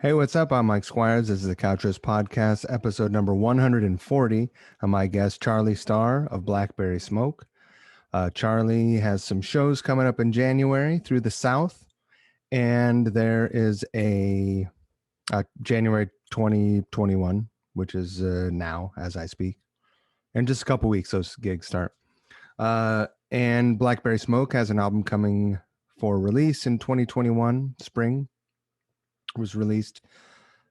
Hey, what's up? I'm Mike Squires. This is the Couchers Podcast, episode number 140. I'm my guest, Charlie Starr of Blackberry Smoke. Charlie has some shows coming up in January through the South, and there is a January 2021, which is now as I speak. In just a couple weeks, those gigs start. And Blackberry Smoke has an album coming for release in 2021, spring. It was released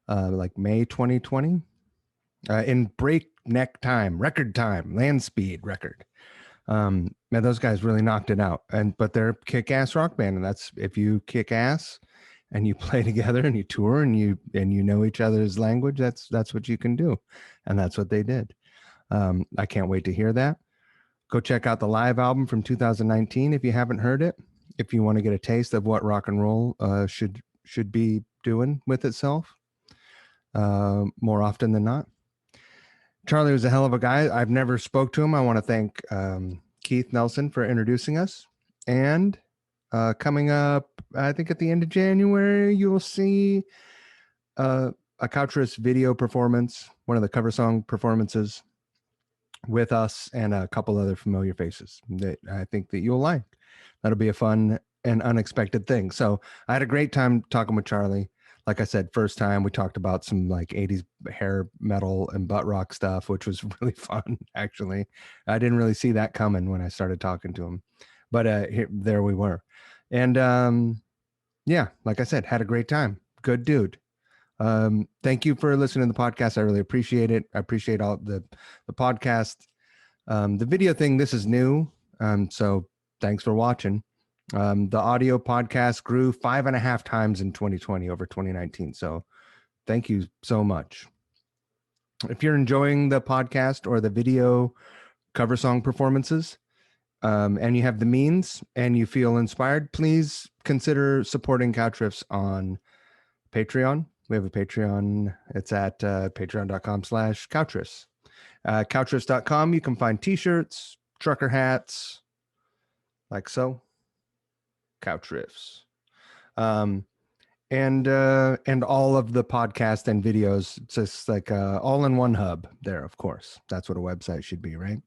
like May 2020 in breakneck time, record time, land speed record. Man, those guys really knocked it out. But they're kick-ass rock band, and that's if you kick ass and you play together and you tour and you know each other's language, that's what you can do, and that's what they did. I can't wait to hear that. Go check out the live album from 2019 if you haven't heard it. If you want to get a taste of what rock and roll should be doing with itself more often than not. Charlie was a hell of a guy. I've never spoke to him. I want to thank Keith Nelson for introducing us. And coming up, I think at the end of January, you will see a Couchers video performance, one of the cover song performances with us and a couple other familiar faces that I think that you'll like. That'll be a fun and unexpected thing. So I had a great time talking with Charlie. Like I said, first time we talked about some like 80s hair metal and butt rock stuff, which was really fun, actually. I didn't really see that coming when I started talking to him. But there we were. And yeah, like I said, had a great time. Good dude. Thank you for listening to the podcast. I really appreciate it. I appreciate all the podcast. The video thing, this is new. So thanks for watching. The audio podcast grew 5.5 times in 2020 over 2019. So thank you so much. If you're enjoying the podcast or the video cover song performances, and you have the means and you feel inspired, please consider supporting Couch Riffs on Patreon. We have a Patreon. It's at patreon.com/couchriffs. Couchriffs.com. You can find t-shirts, trucker hats, like so. Couch Riffs. And all of the podcast and videos, it's just like all in one hub there, of course. That's what a website should be, right?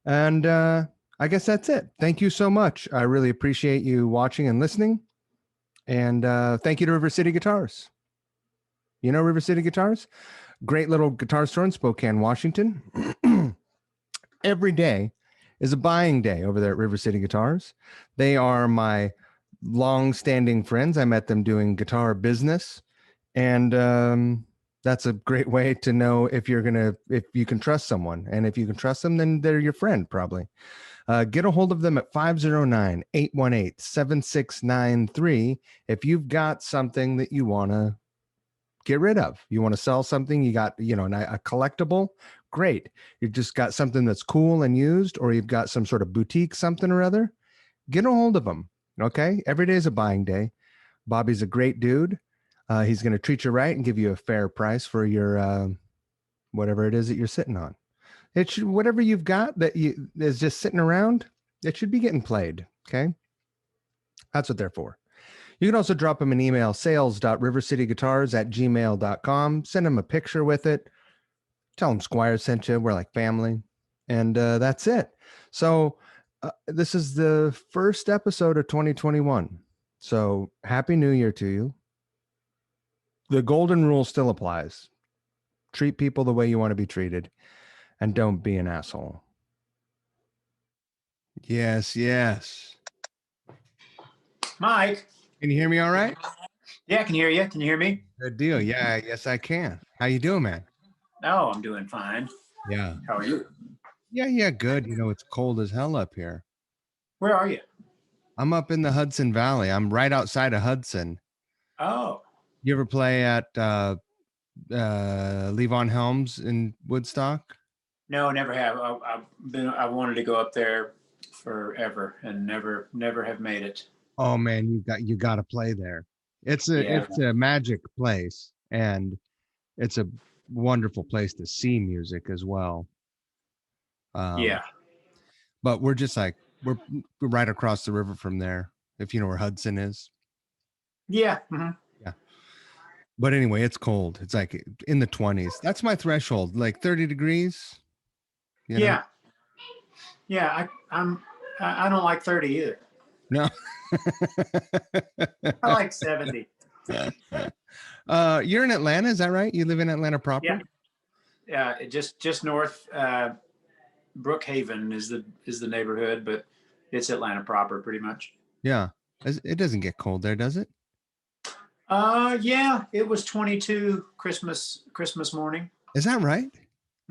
And I guess that's it. Thank you so much. I really appreciate you watching and listening. And thank you to River City Guitars. You know River City Guitars? Great little guitar store in Spokane, Washington. Every day is a buying day over there at River City Guitars. They are my long-standing friends. I met them doing guitar business, and that's a great way to know if you can trust someone. And if you can trust them, then they're your friend, probably. Get a hold of them at 509-818-7693 if you've got something that you want to get rid of. You want to sell something, you got, a collectible, great. You've just got something that's cool and used, or you've got some sort of boutique something or other, get a hold of them, okay? Every day is a buying day. Bobby's a great dude. He's going to treat you right and give you a fair price for your whatever it is that you're sitting on. It should, whatever you've got that is just sitting around, it should be getting played, okay? That's what they're for. You can also drop them an email, sales.rivercityguitars@gmail.com. Send them a picture with it. Tell them Squire sent you. We're like family. And that's it. So this is the first episode of 2021. So Happy New Year to you. The golden rule still applies. Treat people the way you want to be treated. And don't be an asshole. Yes, yes. Mike. Can you hear me all right? Yeah, I can hear you. Can you hear me? Good deal. Yeah, yes, I can. How you doing, man? Oh, I'm doing fine. Yeah. How are you? Yeah, good. It's cold as hell up here. Where are you? I'm up in the Hudson Valley. I'm right outside of Hudson. Oh. You ever play at Levon Helms in Woodstock? No, never have. I wanted to go up there forever and never have made it. Oh man, you got to play there. It's a magic place, and it's a wonderful place to see music as well. Yeah. But we're just like we're right across the river from there, if you know where Hudson is. Yeah. Mm-hmm. Yeah. But anyway, it's cold. It's like in the 20s. That's my threshold, like 30 degrees, you know? Yeah, yeah. I don't like 30 either. No. I like 70. You're in Atlanta, is that right? You live in Atlanta Yeah, proper? yeah. Just north. Brookhaven is the neighborhood, but it's Atlanta proper, pretty much. Yeah. It doesn't get cold there, does it? Yeah. It was 22 Christmas morning. Is that right?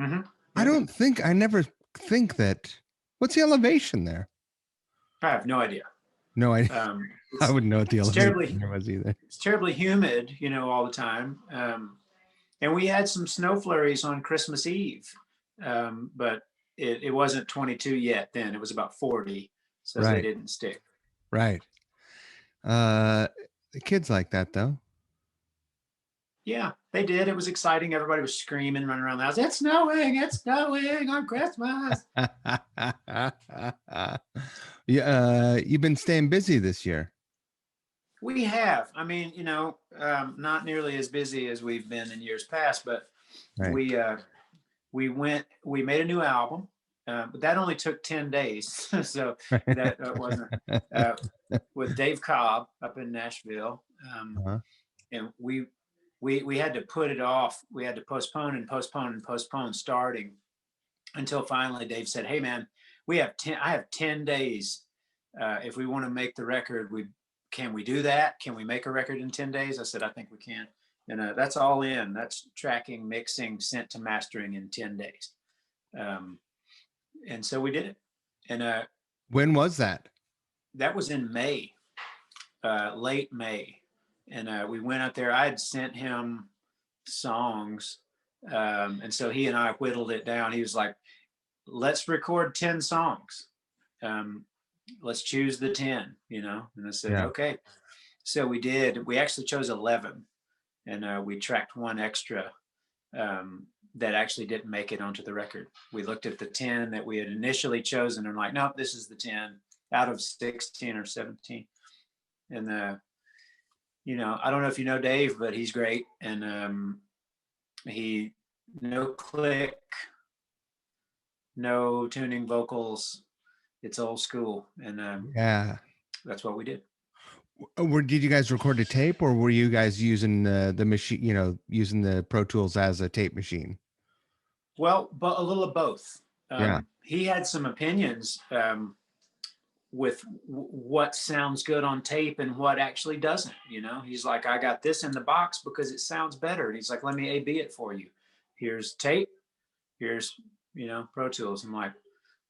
Mm-hmm. I Yeah. I never think that. What's the elevation there? I have no idea. No, I It's wouldn't know what the it's elevation terribly there was either. it's terribly humid, all the time. And we had some snow flurries on Christmas Eve, but it wasn't 22 yet. Then it was about 40, so they Right, didn't stick. right. Uh, the kids like that though. Yeah, they did. It was exciting. Everybody was screaming, running around the house. It's snowing! It's snowing on Christmas. Yeah, you've been staying busy this year. We have. I mean, not nearly as busy as we've been in years past, but Right. we made a new album, but that only took 10 days. So that wasn't uh, with Dave Cobb up in Nashville. Uh-huh. And we had to put it off. We had to postpone and postpone and postpone starting until finally Dave said, "Hey man, I have 10 days. If we want to make the record, can we do that? Can we make a record in 10 days?" I said, "I think we can." And that's all in. That's tracking, mixing, sent to mastering in 10 days. Um, and so we did it. And When was that? that was in May, late May. And we went out there. I had sent him songs. And so he and I whittled it down. He was like, "Let's record 10 songs. Um, let's choose the 10, And I said, Yeah. "Okay." So we did. We actually chose 11, and we tracked one extra that actually didn't make it onto the record. We looked at the 10 that we had initially chosen and like, "Nope, this is the 10 out of 16 or 17." And I don't know if you know Dave, but he's great. And he no click, no tuning vocals. It's old school, and Yeah. that's what we did. Did you guys record a tape, or were you guys using the machine? Using the Pro Tools as a tape machine? Well, but a little of both. Yeah. He had some opinions with what sounds good on tape and what actually doesn't. He's like, "I got this in the box because it sounds better." And he's like, "Let me A/B it for you. Here's tape. Here's Pro Tools." I'm like,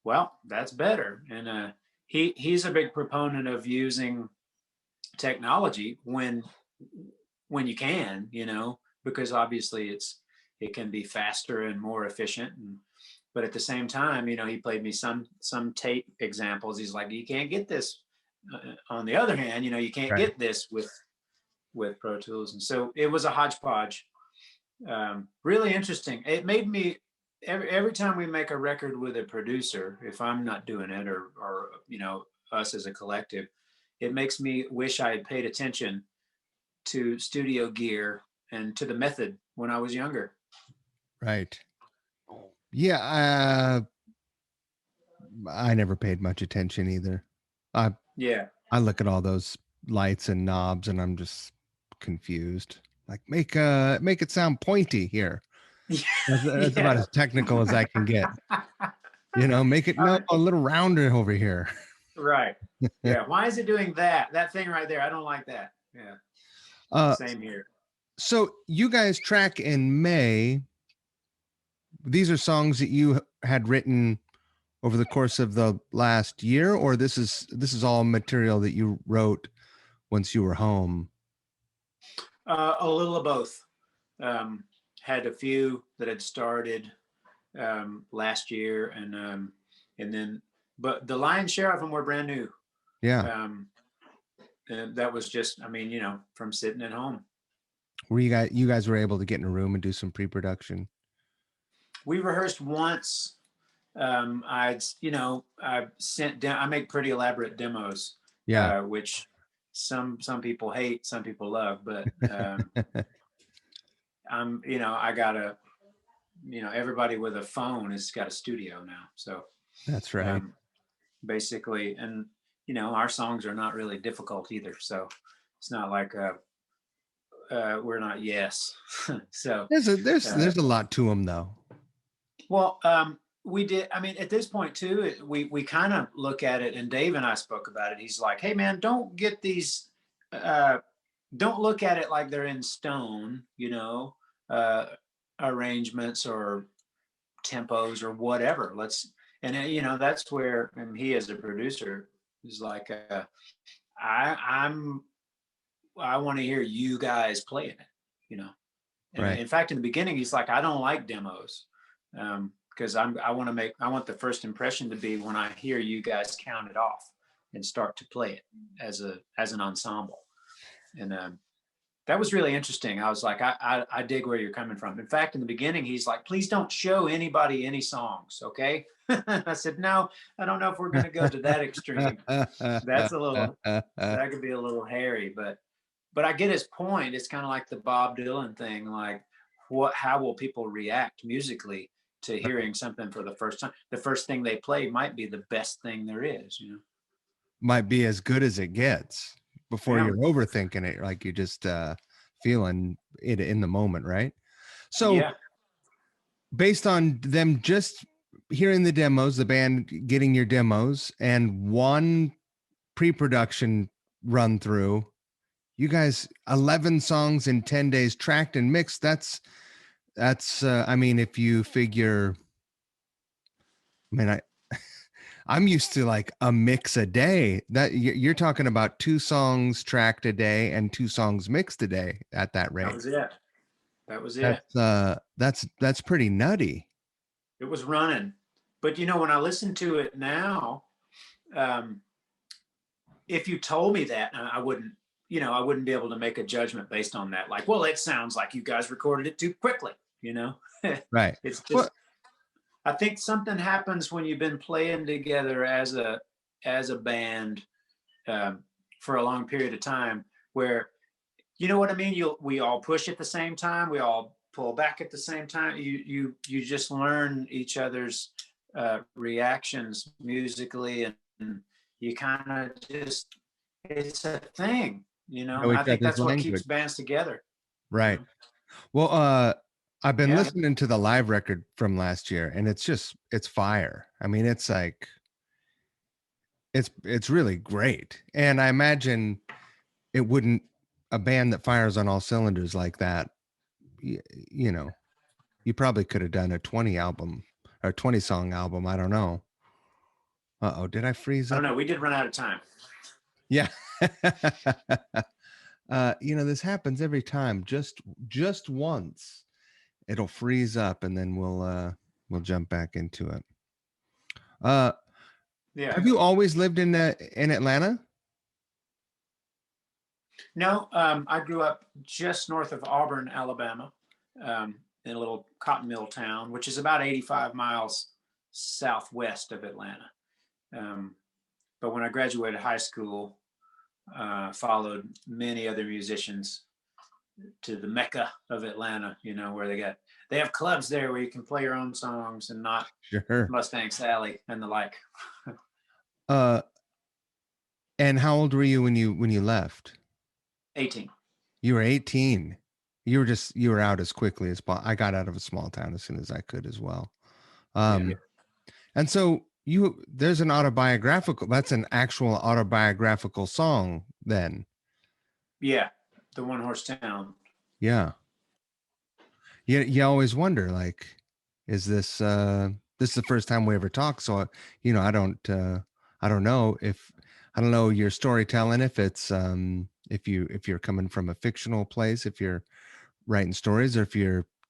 "Well, that's better." And he's a big proponent of using technology when you can, because obviously it can be faster and more efficient. But at the same time, he played me some tape examples. He's like, "You can't get this." On the other hand, you can't Right. get this with Pro Tools. And so it was a hodgepodge. Really interesting. It made me every time we make a record with a producer, if I'm not doing it, or us as a collective, it makes me wish I had paid attention to studio gear and to the method when I was younger. Right. Yeah. I never paid much attention either. I Yeah. I look at all those lights and knobs, and I'm just confused. Like, make it sound pointy here. That's about Yeah. as technical as I can get. Make it no Uh, a little rounder over here. right. Yeah. Why is it doing that thing right there? I don't like that. Yeah. Uh, Same here. so you guys track in May. These are songs that you had written over the course of the last year, or this is all material that you wrote once you were home. A little of both. Had a few that had started last year, and then, but the lion's share of them were brand new. Yeah. And that was just, from sitting at home. Were you guys were able to get in a room and do some pre-production? We rehearsed once. I sent down. I make pretty elaborate demos, Yeah. which some people hate, some people love. But I got everybody with a phone has got a studio now. So That's right. basically, and our songs are not really difficult either. So it's not like we're not Yes. So There's a lot to them though. well, we did. I mean, at this point too, we kind of look at it, and Dave and I spoke about it. He's like, "Hey, man, don't get these. Don't look at it like they're in stone, arrangements or tempos or whatever. That's where, and he as a producer is like, I want to hear you guys playing it, you know." And Right. in fact, in the beginning, he's like, "I don't like demos." Because I want the first impression to be when I hear you guys count it off and start to play it as an ensemble. And that was really interesting. I was like, I dig where you're coming from. In fact, in the beginning, he's like, "Please don't show anybody any songs, okay?" I said, "No, I don't know if we're going to go to that extreme. That's that could be a little hairy, but I get his point. It's kind of like the Bob Dylan thing, like how will people react musically to hearing something for the first time? The first thing they play might be the best thing there is, Might be as good as it gets before Yeah. you're overthinking it, like you're just feeling it in the moment, right? So Yeah. based on them just hearing the demos, the band getting your demos, and one pre-production run through, you guys 11 songs in 10 days tracked and mixed. That's I mean, if you figure, I mean, I'm used to like a mix a day. That you're talking about 2 songs tracked a day and 2 songs mixed a day at that That rate. was it. That was it. That's pretty nutty. It was running. But when I listen to it now, um, if you told me that, I wouldn't, I wouldn't be able to make a judgment based on that. Like, well, it sounds like you guys recorded it too quickly, Right. It's just, Well, I think something happens when you've been playing together as a band for a long period of time, where, you know what I mean? We all push at the same time. We all pull back at the same time. You just learn each other's reactions musically, and you kind of just, it's a thing, know I each think other's that's what language. keeps bands together. Right. Well, I've been Yeah. listening to the live record from last year, and it's fire. I mean, it's like it's really great. And I imagine it wouldn't a band that fires on all cylinders like that, you know, you probably could have done a 20 album or 20 song album. I don't know. Uh-oh, did I freeze I don't up? know. We did run out of time. Yeah. This happens every time. Just once. It'll freeze up and then we'll jump back into it. Yeah. Have you always lived in Atlanta? No, I grew up just north of Auburn, Alabama, in a little cotton mill town, which is about 85 miles southwest of Atlanta. But when I graduated high school, followed many other musicians to the Mecca of Atlanta, where they have clubs there where you can play your own songs and not Sure. Mustang Sally and the like. And how old were you when you left? 18. You were 18. You were out as quickly as possible. I got out of a small town as soon as I could as well. Yeah. And so there's that's an actual autobiographical song then. Yeah. The One Horse Town. Yeah. You always wonder, like, is this this is the first time we ever talk? So I don't know your storytelling, if it's if you're coming from a fictional place, if you're writing stories, or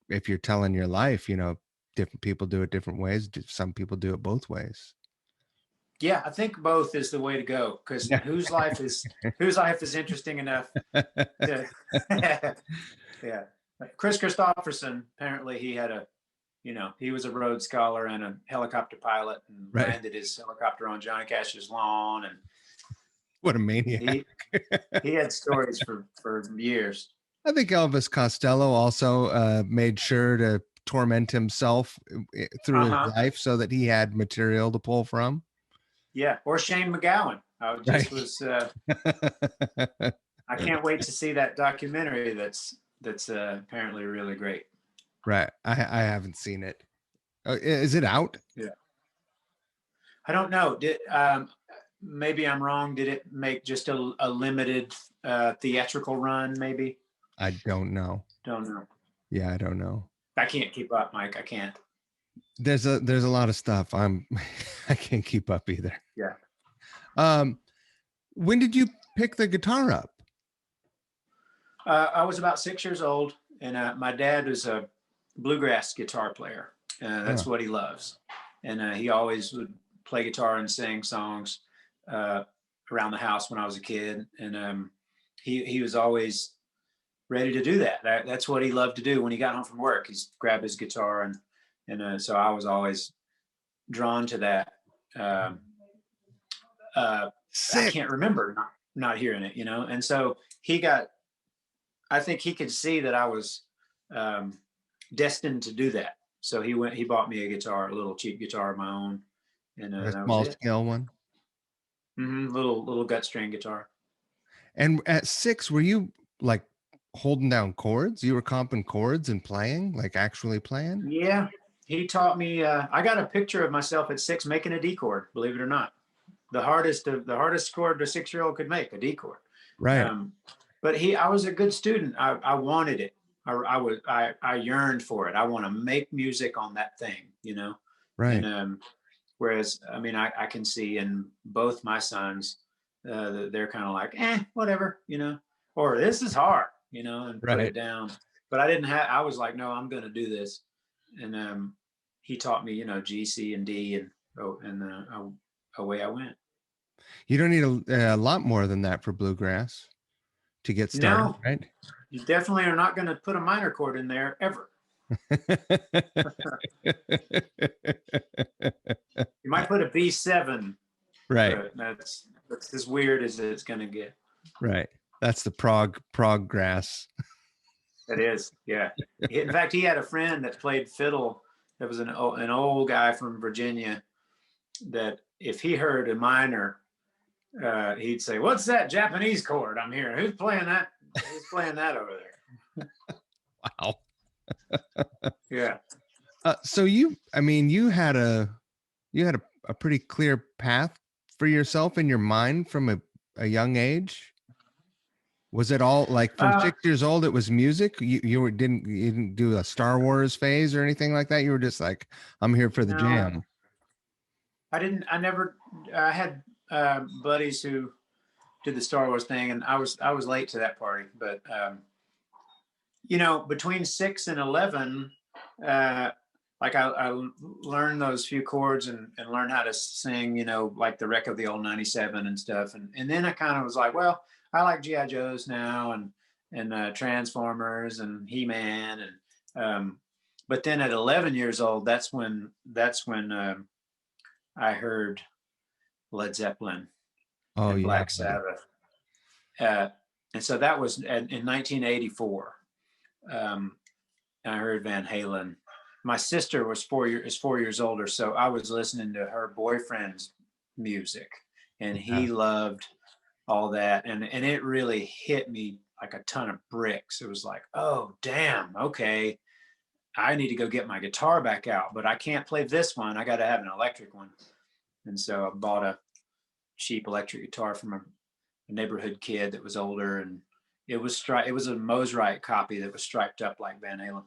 if you're telling your life. Different people do it different ways. Some people do it both ways. Yeah, I think both is the way to go, because Yeah. whose life is interesting enough to yeah. Chris Christopherson, apparently he was a Rhodes Scholar and a helicopter pilot, and Right. landed his helicopter on Johnny Cash's lawn, and What a maniac. he had stories for years. I think Elvis Costello also made sure to torment himself through his Uh-huh. life so that he had material to pull from. Yeah. Or Shane McGowan. I Right. just was I can't wait to see that documentary that's apparently really great. Right. I haven't seen it. Is it out? Yeah. I don't know. Did maybe I'm wrong. Did it make just a limited theatrical run? Maybe. I don't know. Don't know. Yeah, I don't know. I can't keep up, Mike. I can't. There's a lot of stuff. I can't keep up either. Yeah. When did you pick the guitar up? I was about 6 years old, and my dad was a bluegrass guitar player. That's what he loves, and he always would play guitar and sing songs around the house when I was a kid. And he was always ready to do that. That's what he loved to do when he got home from work. He's grab his guitar, and so I was always drawn to that. I can't remember not hearing it, and so he got. I think he could see that I was destined to do that. So he bought me a guitar, a little cheap guitar of my own, and A that was small it. scale one. Little gut string guitar. And at 6, were you like holding down chords? You were comping chords and playing, like actually playing? Yeah, he taught me. I got a picture of myself at 6 making a D chord. Believe it or not, the hardest chord a 6-year-old could make, a D chord. Right. But I was a good student. I wanted it. I yearned for it. I want to make music on that thing. Right. And whereas, I mean, I can see in both my sons, they're kind of like, whatever, or this is hard, and put Right. it down. But I didn't have. I was like, no, I'm going to do this. And he taught me, G, C, and D, and away I went. You don't need a lot more than that for bluegrass to get started, No, right? you definitely are not going to put a minor chord in there ever. You might put a B7, Right. but that's as weird as it's going to get. Right. That's the prog grass. It is, yeah. In fact, he had a friend that played fiddle. That was an old guy from Virginia. That if he heard a minor, he'd say, "What's that Japanese chord I'm hearing? Who's playing that? Who's playing that over there?" Wow. Yeah. So you had a pretty clear path for yourself in your mind from a young age. Was it all like from 6 years old? It was music. You didn't do a Star Wars phase or anything like that. You were just like, I'm here for the jam. I didn't. I never. I had buddies who did the Star Wars thing, and I was late to that party. But between 6 and 11, like I learned those few chords and learned how to sing. Like the Wreck of the Old 97 and stuff. And then I kind of was like, well, I like GI Joes now and Transformers and He-Man and but then at 11 years old, that's when I heard Led Zeppelin and Black Sabbath. And so that was in 1984. I heard Van Halen. My sister was 4 years older, so I was listening to her boyfriend's music, and he loved all that, and it really hit me like a ton of bricks. It was like, oh damn, okay, I need to go get my guitar back out, but I can't play this one. I got to have an electric one. And so I bought a cheap electric guitar from a neighborhood kid that was older, and it was a Mosrite copy that was striped up like Van Halen.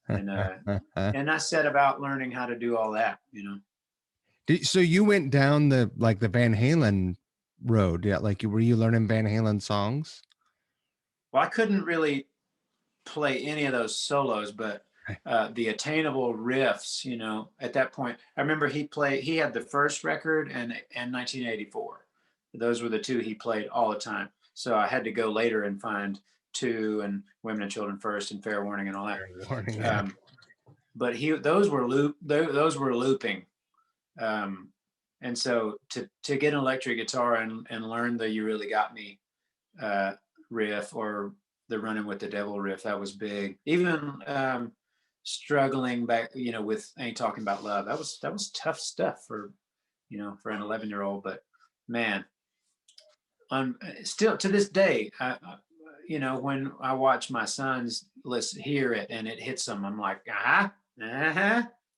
And I set about learning how to do all that. So you went down the Van Halen road, yeah? Like were you learning Van Halen songs? Well, I couldn't really play any of those solos, but the attainable riffs, at that point, I remember he had the first record and 1984. Those were the two he played all the time. So I had to go later and find two and Women and Children First and Fair Warning and all that. But those were looping. And so to get an electric guitar and learn the You Really Got Me riff or the Running with the Devil riff. That was big. Even struggling back, with Ain't Talking About Love. That was tough stuff for for an 11-year-old. But man, still to this day, when I watch my sons hear it and it hits them, I'm like, I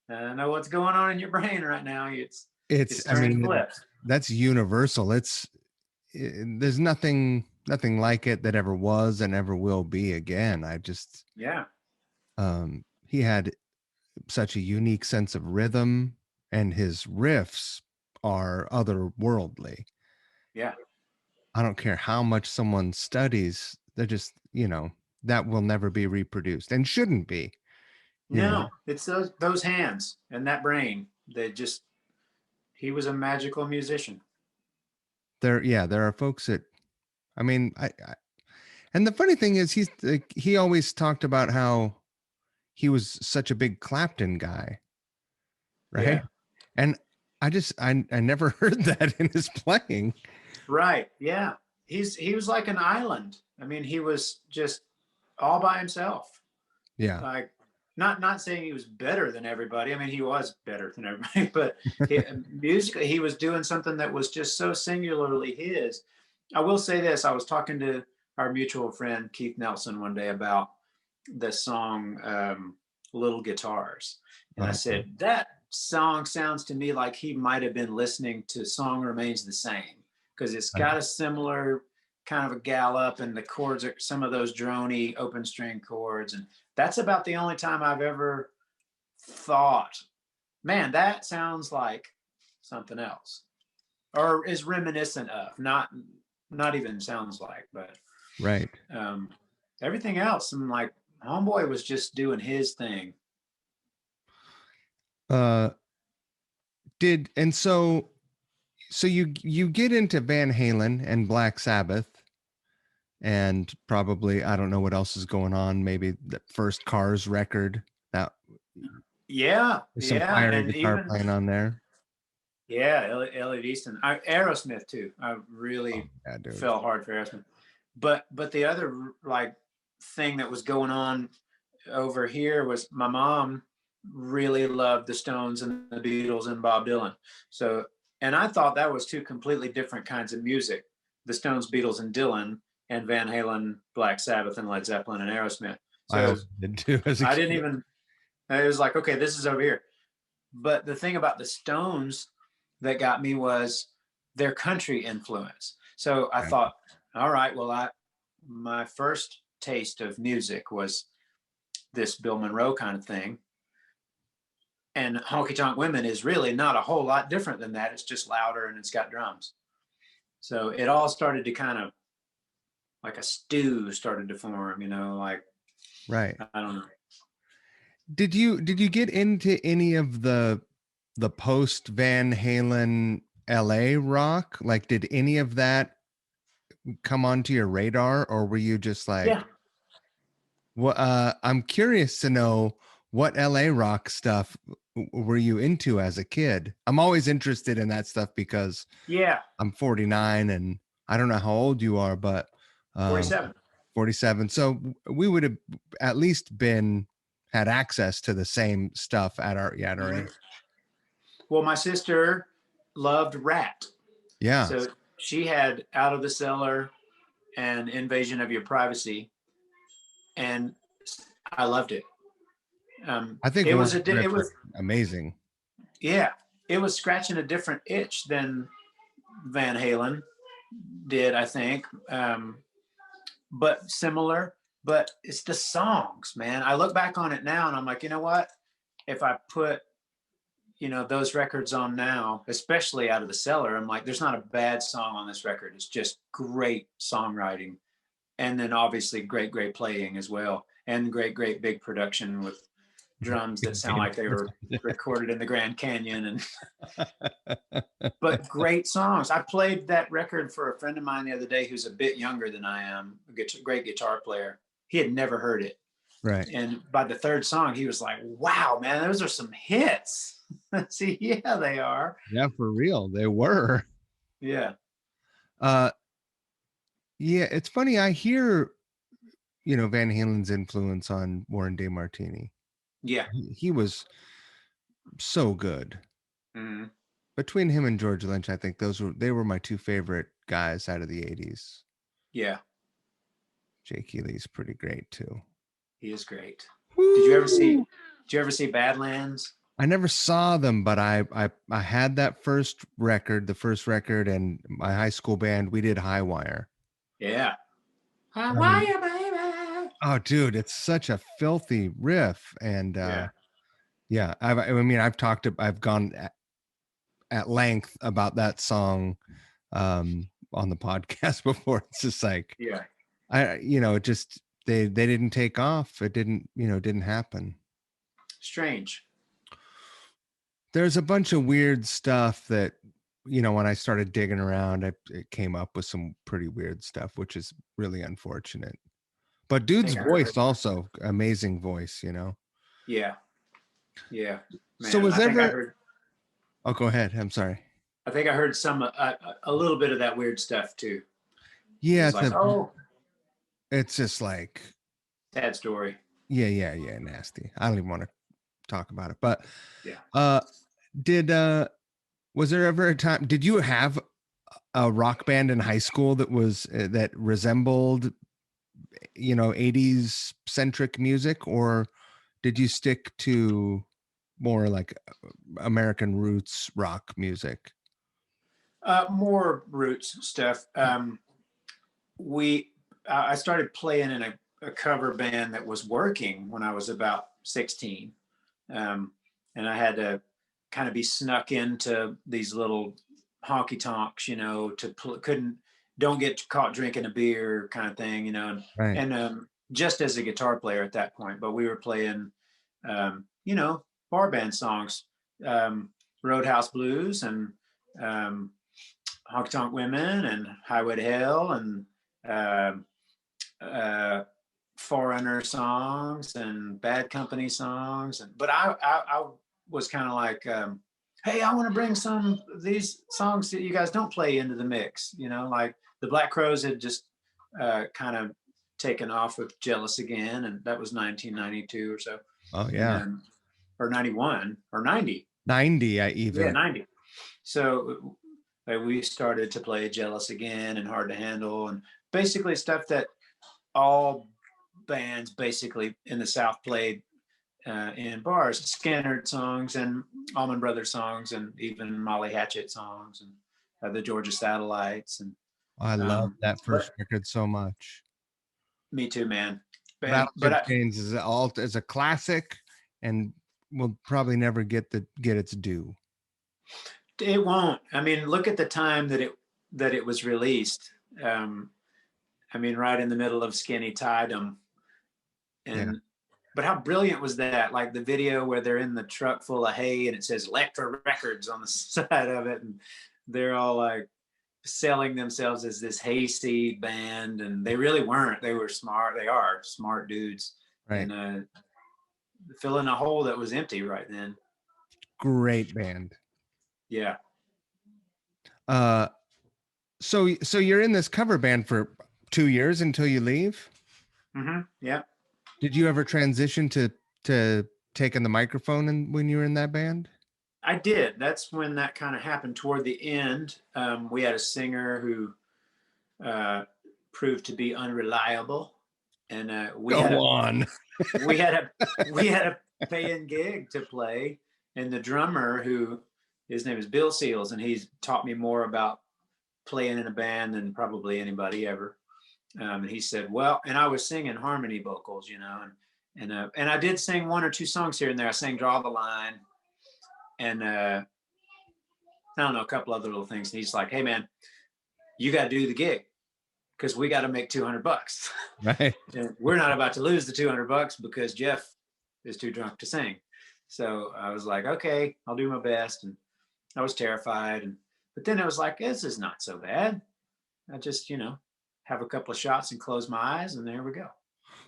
know what's going on in your brain right now. It's I turning mean, flips. that's universal. There's nothing like it that ever was and ever will be again. Yeah. He had such a unique sense of rhythm, and his riffs are otherworldly. Yeah. I don't care how much someone studies, they're just, that will never be reproduced and shouldn't be. No, it's those hands and that brain that he was a magical musician. There are folks that, I mean, I and the funny thing is he always talked about how he was such a big Clapton guy, right? Yeah. And I never heard that in his playing. Right. Yeah. He was like an island. I mean, he was just all by himself. Yeah. Like, not saying he was better than everybody. I mean, he was better than everybody, but musically, he was doing something that was just so singularly his. I will say this: I was talking to our mutual friend Keith Nelson one day about the song "Little Guitars," and I said that song sounds to me like he might have been listening to "Song Remains the Same," because it's got a similar kind of a gallop, and the chords are some of those drony open string chords, and that's about the only time I've ever thought, man, that sounds like something else, or is reminiscent of, not even sounds like, but right. Everything else, I'm like, homeboy was just doing his thing. So you get into Van Halen and Black Sabbath, and probably, I don't know what else is going on, maybe the first Cars record that there's some fiery And guitar even playing on there. Elliot Easton, Aerosmith too. I really fell hard for Aerosmith, but the other like thing that was going on over here was my mom really loved the Stones and the Beatles and Bob Dylan. So, and I thought that was two completely different kinds of music: the Stones, Beatles, and Dylan, and Van Halen, Black Sabbath, and Led Zeppelin and Aerosmith. So I also did too. I didn't even. It was like, okay, this is over here. But the thing about the Stones that got me was their country influence. So I thought, all right, well, my first taste of music was this Bill Monroe kind of thing. And Honky Tonk Women is really not a whole lot different than that. It's just louder and it's got drums. So it all started to kind of like a stew started to form, like, right. I don't know. Did you get into any of the post Van Halen LA rock? Like, did any of that come onto your radar, or were you just like, yeah. Well, I'm curious to know what LA rock stuff were you into as a kid? I'm always interested in that stuff because I'm 49 and I don't know how old you are, but 47. 47. So we would have at least had access to the same stuff at our age. Well, my sister loved Rat. Yeah. So she had Out of the Cellar and Invasion of Your Privacy, and I loved it. I think it was amazing. Yeah, it was scratching a different itch than Van Halen did, I think, but similar. But it's the songs, man. I look back on it now, and I'm like, you know what? If I put those records on now, especially Out of the Cellar, I'm like, there's not a bad song on this record. It's just great songwriting, and then obviously great playing as well, and great big production with drums that sound like they were recorded in the Grand Canyon. But great songs. I played that record for a friend of mine the other day who's a bit younger than I am, a great guitar player. He had never heard it. Right. And by the third song, he was like, wow, man, those are some hits. See, yeah, they are. Yeah, for real. They were. Yeah. Yeah, it's funny. I hear Van Halen's influence on Warren DeMartini. Yeah. He was so good. Mm-hmm. Between him and George Lynch, I think they were my two favorite guys out of the 80s. Yeah. Jake Healy's pretty great too. He is great. Woo! Did you ever see Badlands? I never saw them, but I had that first record, and my high school band, we did High Wire. Yeah. High Um, Wire, baby. oh, dude, it's such a filthy riff, and Yeah. yeah, I've gone at length about that song on the podcast before. It's just like Yeah. it just they didn't take off. It didn't happen. Strange. There's a bunch of weird stuff that when I started digging around, it came up with some pretty weird stuff, which is really unfortunate. But dude's voice also amazing voice. Yeah. Yeah. So Man, was I think I ever? heard. Oh, go ahead. I'm sorry. I think I heard some a little bit of that weird stuff too. Yeah, It's like, oh, it's just like sad story. yeah, nasty. I don't even want to talk about it. But Yeah. did was there ever a time? Did you have a rock band in high school that resembled 80s centric music, or did you stick to more like American roots rock music? More roots stuff. I started playing in a cover band that was working when I was about 16. And I had to kind of be snuck into these little honky tonks, don't get caught drinking a beer kind of thing, Right. and just as a guitar player at that point, but we were playing, bar band songs, Roadhouse Blues and Honky Tonk Women and Highway to Hell and Foreigner songs and Bad Company songs. But I was kind of like, hey, I want to bring some of these songs that you guys don't play into the mix. Like the Black Crowes had just kind of taken off with Jealous Again, and that was 1992 or so. Oh yeah. Or 91 or 90. 90, Yeah, 90. So we started to play Jealous Again and Hard to Handle, and basically stuff that all bands basically in the South played in bars. Skinner songs and Allman Brothers songs and even Molly Hatchet songs and the Georgia Satellites. And I love that first record so much. Me too, man. Battleship Chains is a classic and will probably never get its due. It won't. I mean, look at the time that it was released. I mean, right in the middle of Skinny Tidum. And but how brilliant was that? Like the video where they're in the truck full of hay and it says Elektra Records on the side of it, and they're all like selling themselves as this hayseed band, and they really weren't. They were smart. They are smart dudes, right? And filling a hole that was empty right then. Great band. Yeah. So you're in this cover band for 2 years until you leave? Mm-hmm. Yeah. Did you ever transition to taking the microphone when you were in that band? I did. That's when that kind of happened toward the end. We had a singer who proved to be unreliable, and we had a paying gig to play, and the drummer, his name is Bill Seals, and he's taught me more about playing in a band than probably anybody ever. And he said, well, and I was singing harmony vocals, and I did sing one or two songs here and there. I sang Draw the Line and I don't know, a couple other little things. And he's like, hey man, you got to do the gig because we got to make $200. Right. And we're not about to lose the $200 because Jeff is too drunk to sing. So I was like, okay, I'll do my best. And I was terrified. But then it was like, this is not so bad. I just, have a couple of shots and close my eyes, and there we go.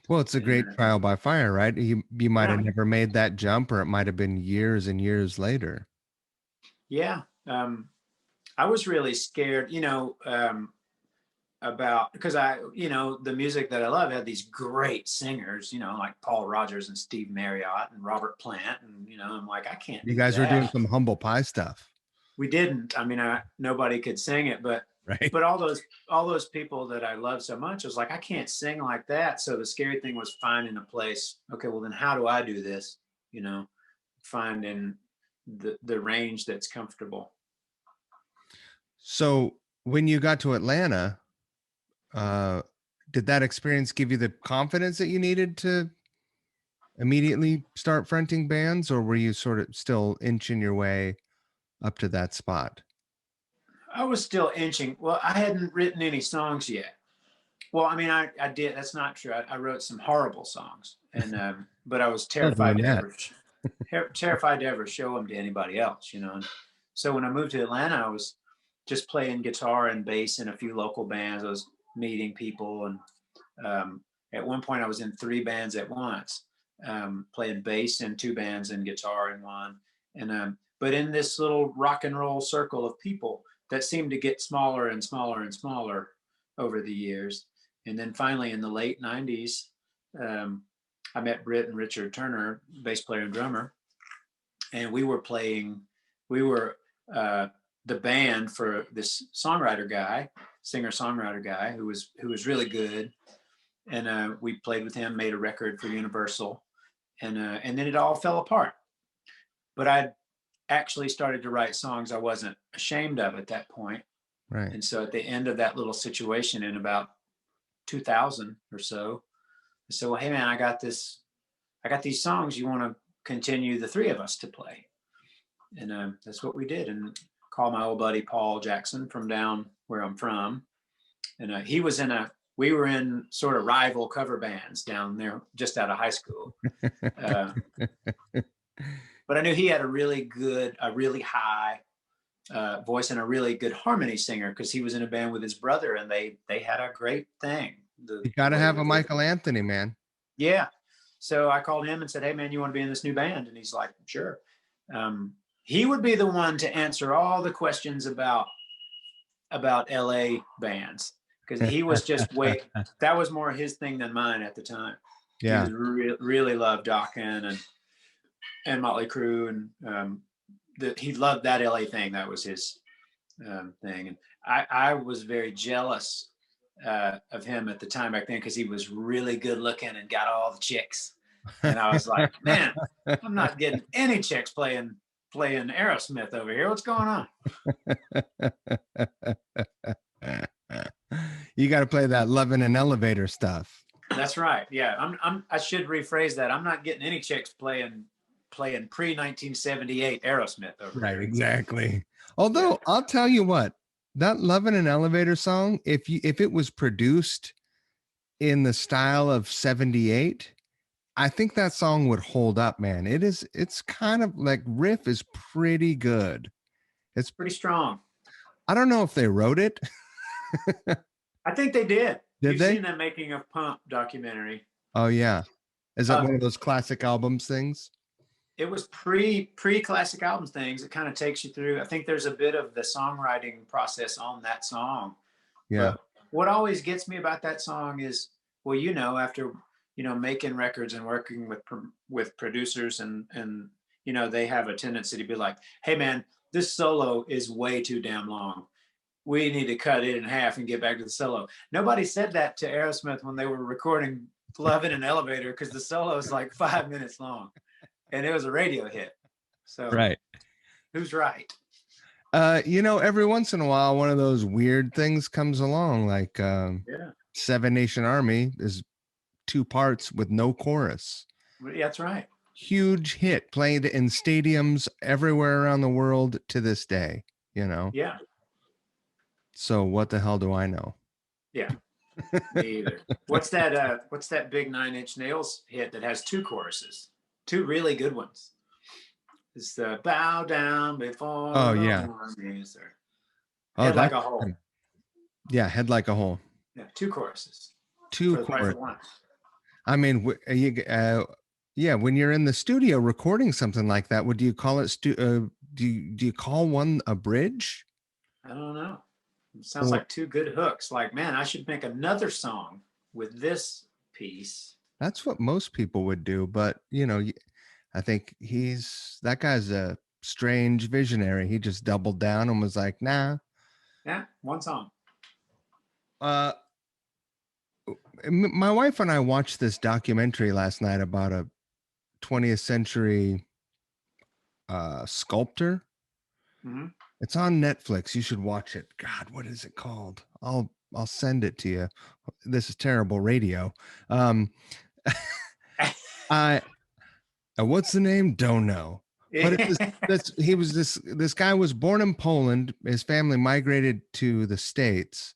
Well, it's a great trial by fire, right? You might have never made that jump, or it might have been years and years later. Yeah. I was really scared. about, because the music that I love had these great singers, like Paul Rogers and Steve Marriott and Robert Plant. And, I'm like, I can't You do guys were doing that. some humble pie stuff. We didn't. I mean, nobody could sing it, but Right. but all those people that I love so much, I was like, I can't sing like that. So the scary thing was finding a place. Okay, well then how do I do this? Finding the range that's comfortable. So when you got to Atlanta, did that experience give you the confidence that you needed to immediately start fronting bands, or were you sort of still inching your way up to that spot? I was still inching. Well, I hadn't written any songs yet. Well, I mean, I did. That's not true. I wrote some horrible songs, and but I was Still doing that. terrified to ever show them to anybody else. And so when I moved to Atlanta, I was just playing guitar and bass in a few local bands. I was meeting people, and at one point, I was in 3 bands at once, playing bass in 2 bands and guitar in one. And but in this little rock and roll circle of people that seemed to get smaller and smaller and smaller over the years. And then finally, in the late 90s, I met Britt and Richard Turner, bass player and drummer, and we were the band for this singer-songwriter guy who was really good. And we played with him, made a record for Universal, and then it all fell apart. But I'd actually started to write songs I wasn't ashamed of at that point. Right. And so at the end of that little situation in about 2000 or so, I said, well, hey man, I got these songs. You want to continue the 3 of us to play? And that's what we did. And called my old buddy Paul Jackson from down where I'm from. And we were in sort of rival cover bands down there just out of high school. But I knew he had a really high voice and a really good harmony singer, because he was in a band with his brother, and they had a great thing. You got to have a Michael Anthony, man. Yeah. So I called him and said, hey man, you want to be in this new band? And he's like, sure. He would be the one to answer all the questions about LA bands, because he was just that was more his thing than mine at the time. Yeah. He really loved Dokken and Motley Crue, and he loved that LA thing. That was his thing. And I was very jealous of him at the time back then, because he was really good looking and got all the chicks. And I was like, man, I'm not getting any chicks playing Aerosmith over here. What's going on? You got to play that Love in an Elevator stuff. That's right. Yeah. I should rephrase that. I'm not getting any chicks playing pre-1978 Aerosmith over right here. Exactly. Although yeah. I'll tell you what, that Love in an Elevator song, if it was produced in the style of 78, I think that song would hold up, man. It's kind of like, riff is pretty good. It's pretty strong. I don't know if they wrote it. I think they did. You've seen that Making of Pump documentary. Oh yeah. Is that one of those classic albums things? It was pre-classic albums things. It kind of takes you through. I think there's a bit of the songwriting process on that song. Yeah. But what always gets me about that song is, well, after making records and working with producers and they have a tendency to be like, hey man, this solo is way too damn long. We need to cut it in half and get back to the solo. Nobody said that to Aerosmith when they were recording Love in an Elevator, because the solo is like 5 minutes long. And it was a radio hit. So right. Who's right? Every once in a while, one of those weird things comes along, like Seven Nation Army is 2 parts with no chorus. Yeah, that's right. Huge hit, played in stadiums everywhere around the world to this day, Yeah. So what the hell do I know? Yeah. Me either. What's that big 9 Inch Nails hit that has 2 choruses? 2 really good ones. It's the bow down before. Oh yeah. Head Like a Hole. Yeah, Head Like a Hole. Yeah, 2 choruses. 2 choruses. I mean, when you're in the studio recording something like that, do you call it? Do you call one a bridge? I don't know. It sounds like two good hooks. Like, man, I should make another song with this piece. That's what most people would do, but I think that guy's a strange visionary. He just doubled down and was like, nah. Yeah, one song. My wife and I watched this documentary last night about a 20th century sculptor. Mm-hmm. It's on Netflix. You should watch it. God, what is it called? I'll send it to you. This is terrible radio. I what's the name? Don't know. But this guy was born in Poland. His family migrated to the States,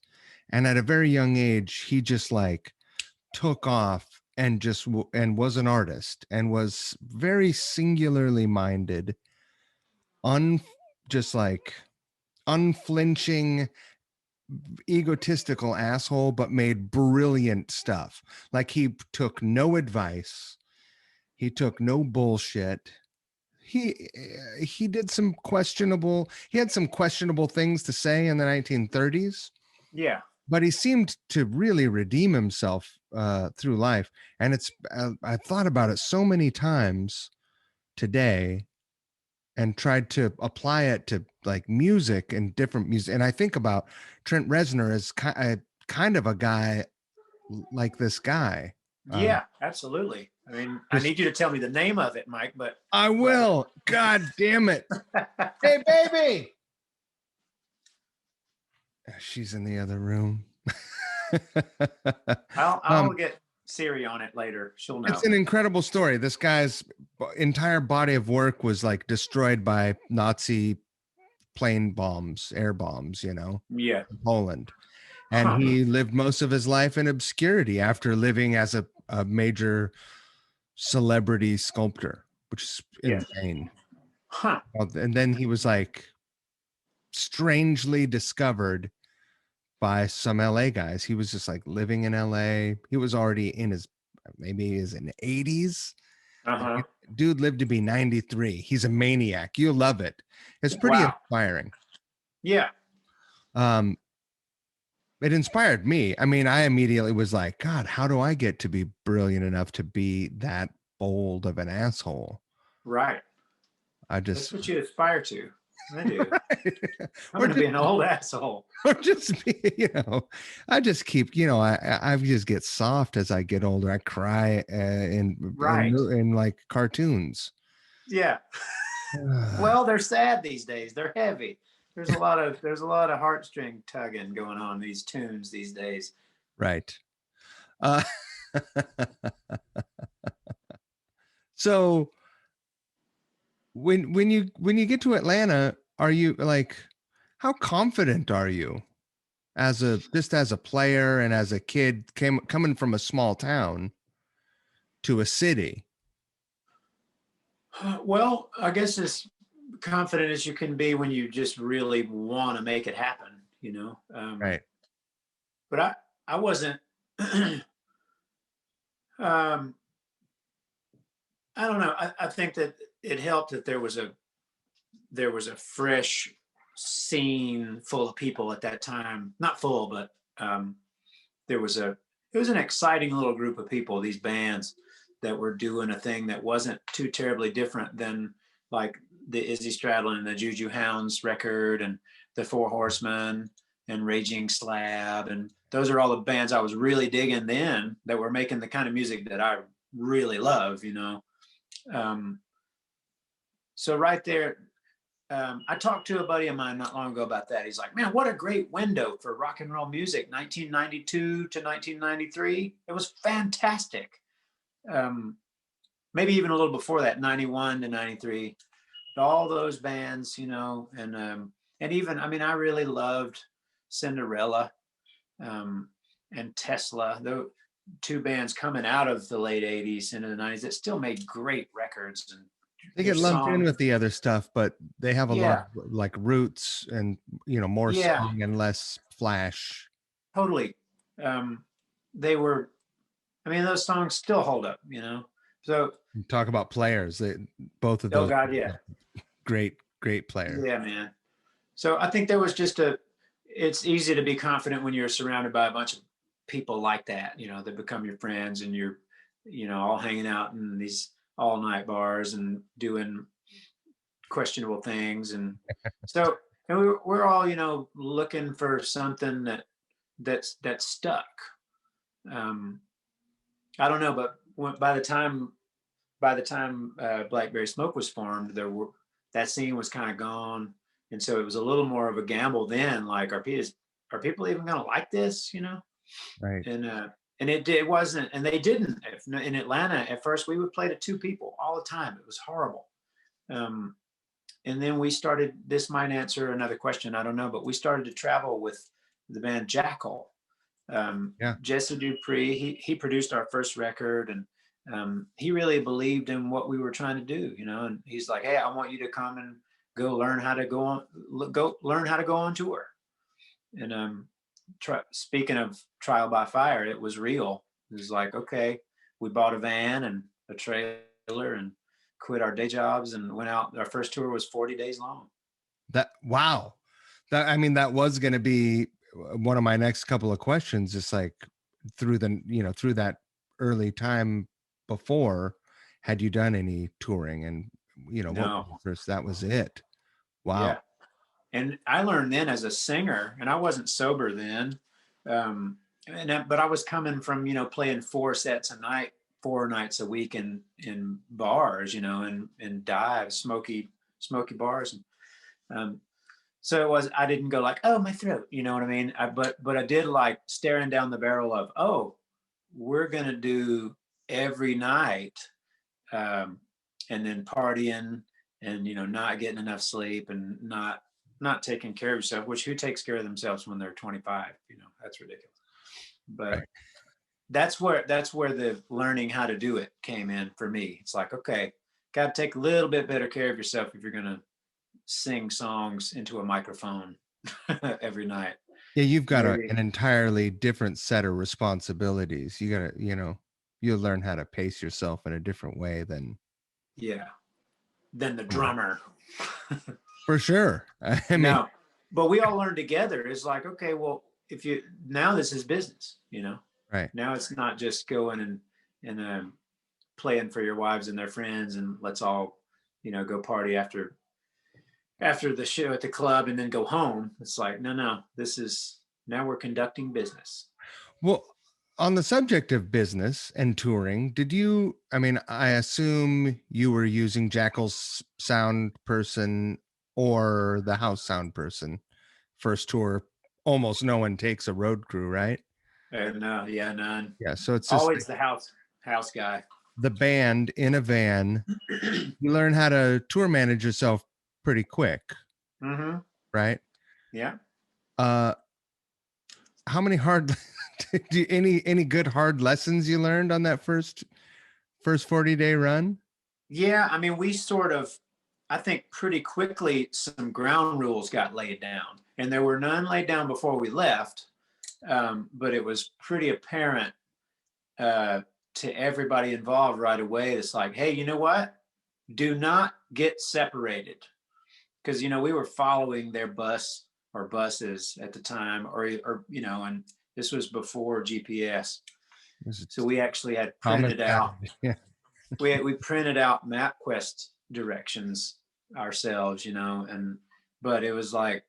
and at a very young age, he just like took off and was an artist and was very singularly minded, just like unflinching, egotistical asshole, but made brilliant stuff. Like he took no advice, he took no bullshit. He did some questionable. He had some questionable things to say in the 1930s. Yeah, but he seemed to really redeem himself through life. And I've thought about it so many times today and tried to apply it to like music and different music. And I think about Trent Reznor as kind of a guy like this guy. Yeah, absolutely. I mean, I need you to tell me the name of it, Mike, but I will. God damn it. Hey, baby. She's in the other room. I'll get Siri on it later. She'll know. It's an incredible story. This guy's entire body of work was like destroyed by Nazi plane bombs, air bombs, Yeah. in Poland. And he lived most of his life in obscurity after living as a major celebrity sculptor, which is insane. Huh. And then he was like strangely discovered by some LA guys. He was just like living in LA. He was already in his 80s. Uh-huh. Dude lived to be 93. He's a maniac. You'll love it. It's pretty inspiring. Yeah. It inspired me. I mean, I immediately was like, God, how do I get to be brilliant enough to be that bold of an asshole? Right. That's what you aspire to. I do. I'm going to be an old asshole. Or just be, I just keep, I just get soft as I get older. I cry in like cartoons. Yeah. Well, they're sad these days. They're heavy. There's a lot of heartstring tugging going on these tunes these days. Right. So when you get to Atlanta, are you like, how confident are you as a player and as a kid coming from a small town to a city? Well, I guess as confident as you can be when you just really want to make it happen, Right. But I wasn't. I don't know. I think that it helped that there was a fresh scene full of people at that time. Not full, but it was an exciting little group of people, these bands that were doing a thing that wasn't too terribly different than like the Izzy Stradlin and the Juju Hounds record and the Four Horsemen and Raging Slab. And those are all the bands I was really digging then that were making the kind of music that I really love, So right there, I talked to a buddy of mine not long ago about that. He's like, man, what a great window for rock and roll music, 1992 to 1993. It was fantastic. Maybe even a little before that, 91 to 93. All those bands, and even, I really loved Cinderella and Tesla, the two bands coming out of the late 80s into the 90s that still made great records. And they get lumped in with the other stuff, but they have a lot of like roots and, more song and less flash. Totally. Those songs still hold up, So talk about players. Both of those. Oh God, yeah. Great players. Yeah, man. So I think there was just it's easy to be confident when you're surrounded by a bunch of people like that, that become your friends, and you're, all hanging out in these all night bars and doing questionable things. And so, and we're all, looking for something that's stuck. Um, I don't know, but by the time Blackberry Smoke was formed, that scene was kind of gone, and so it was a little more of a gamble then. Like, are people even going to like this? Right. And it wasn't, and they didn't. In Atlanta, at first, we would play to two people all the time. It was horrible. And then we started. This might answer another question. I don't know, but we started to travel with the band Jackal. Yeah. Jesse Dupree, he produced our first record, and he really believed in what we were trying to do, and he's like, hey, I want you to come and go learn how to learn how to go on tour. And speaking of trial by fire, it was real. It was like, okay, we bought a van and a trailer and quit our day jobs and went out. Our first tour was 40 days long. Wow. That was going to be one of my next couple of questions, just like through that early time before, had you done any touring? And, No. what was the first, that was it. Wow. Yeah. And I learned then as a singer, and I wasn't sober then. But I was coming from, playing 4 sets a night, 4 nights a week in bars, and dives, smoky bars. And, so I didn't go like, oh, my throat, you know what I mean? But I did like staring down the barrel of, oh, we're going to do every night, and then partying and, not getting enough sleep and not taking care of yourself, which who takes care of themselves when they're 25? That's ridiculous. But right. that's where the learning how to do it came in for me. It's like, okay, got to take a little bit better care of yourself if you're going to sing songs into a microphone every night. Yeah, you've got an entirely different set of responsibilities. You got to, you'll learn how to pace yourself in a different way than the drummer. For sure. No, but we all learn together. It's like, okay, well, now this is business, right. Now it's not just going and playing for your wives and their friends and let's all, go party after the show at the club and then go home. It's like, no, now we're conducting business. Well, on the subject of business and touring, I assume you were using Jackal's sound person or the house sound person. First tour, almost no one takes a road crew, right? And none. Yeah, so it's just always the house guy. The band in a van. You learn how to tour manage yourself pretty quick, right? Yeah. How many any good hard lessons you learned on that first 40-day run? Yeah, we sort of, I think pretty quickly some ground rules got laid down, and there were none laid down before we left, but it was pretty apparent to everybody involved right away. It's like, hey, you know what? Do not get separated, because we were following their buses at the time, or and this was before GPS, so we actually had printed out. Yeah. we printed out MapQuest directions ourselves, but it was like,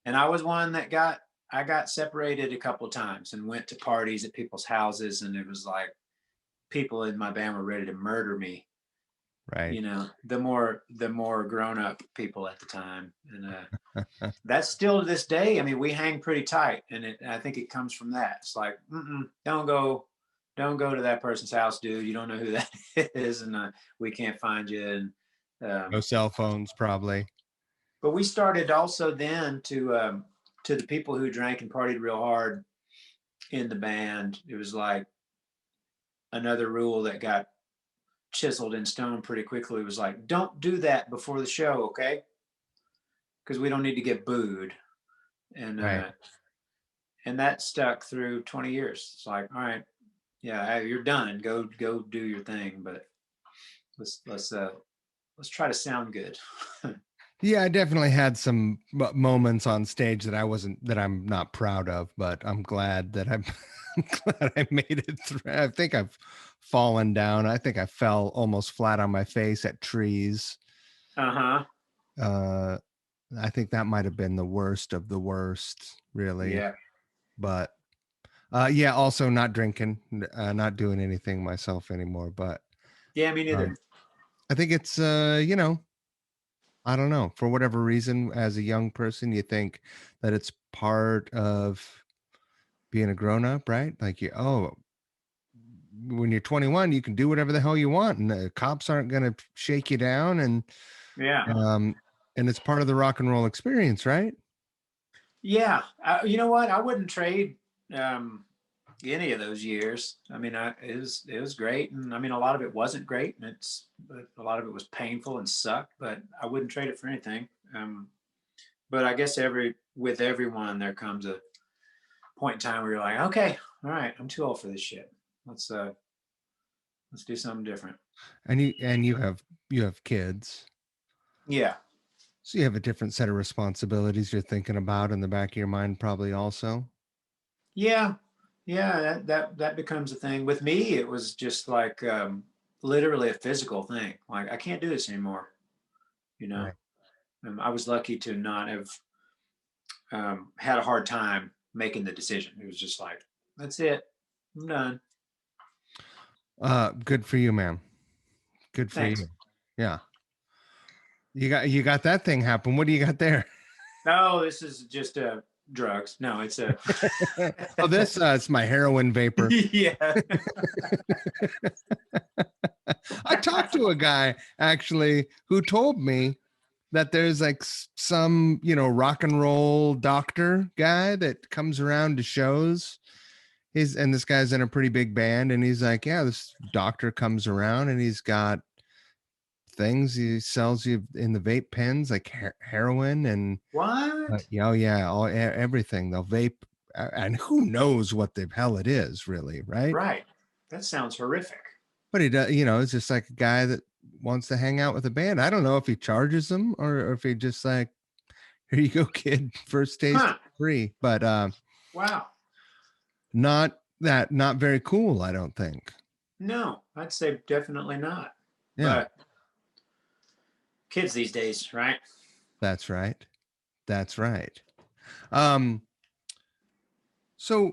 and I was one that I got separated a couple of times and went to parties at people's houses, and it was like people in my band were ready to murder me. Right. The more grown up people at the time, and that's still to this day. We hang pretty tight, and I think it comes from that. It's like, don't go to that person's house, dude. You don't know who that is, and we can't find you. And no cell phones, probably. But we started also then to the people who drank and partied real hard in the band. It was like another rule that got chiseled in stone pretty quickly. It was like, don't do that before the show, okay? Because we don't need to get booed. And right. And that stuck through 20 years. It's like, all right, yeah, you're done. Go do your thing, but let's try to sound good. Yeah, I definitely had some moments on stage that I'm not proud of, but I'm glad that I'm glad I made it through. I think I've fallen down. I think I fell almost flat on my face at trees. Uh-huh. Uh, I think that might have been the worst of the worst, really. Yeah. But yeah, also not drinking, not doing anything myself anymore. But Yeah, me neither. I think it's I don't know, for whatever reason, as a young person, you think that it's part of being a grown up, right? Like when you're 21, you can do whatever the hell you want, and the cops aren't going to shake you down, Yeah. um, and it's part of the rock and roll experience, right? Yeah. You know what? I wouldn't trade um, any of those years. I mean, it was great, and I mean, a lot of it wasn't great, and a lot of it was painful and sucked. But I wouldn't trade it for anything. But I guess with everyone, there comes a point in time where you're like, okay, all right, I'm too old for this shit. Let's uh, let's do something different. And you have kids, Yeah. so you have a different set of responsibilities you're thinking about in the back of your mind, probably also. Yeah, yeah, that becomes a thing. With me, it was just like literally a physical thing. Like I can't do this anymore. You know, Right. I was lucky to not have had a hard time making the decision. It was just like, that's it, I'm done. Good for you, man. Good for Thanks. you. Yeah. You got that thing happen. What do you got there? No, this is just drugs. No, it's a Oh, this it's my heroin vapor. yeah. I talked to a guy actually who told me that there's like some, rock and roll doctor guy that comes around to shows. And this guy's in a pretty big band, and he's like, yeah, this doctor comes around and he's got things he sells you in the vape pens, like heroin and What? yeah, oh yeah, everything. They'll vape, and who knows what the hell it is, really, right? Right. That sounds horrific. But he does, it's just like a guy that wants to hang out with a band. I don't know if he charges them or if he just like, here you go, kid, first taste Huh. free. But Wow. not very cool, I don't think. No, I'd say definitely not. Yeah, But kids these days, right? that's right. That's right. Um, so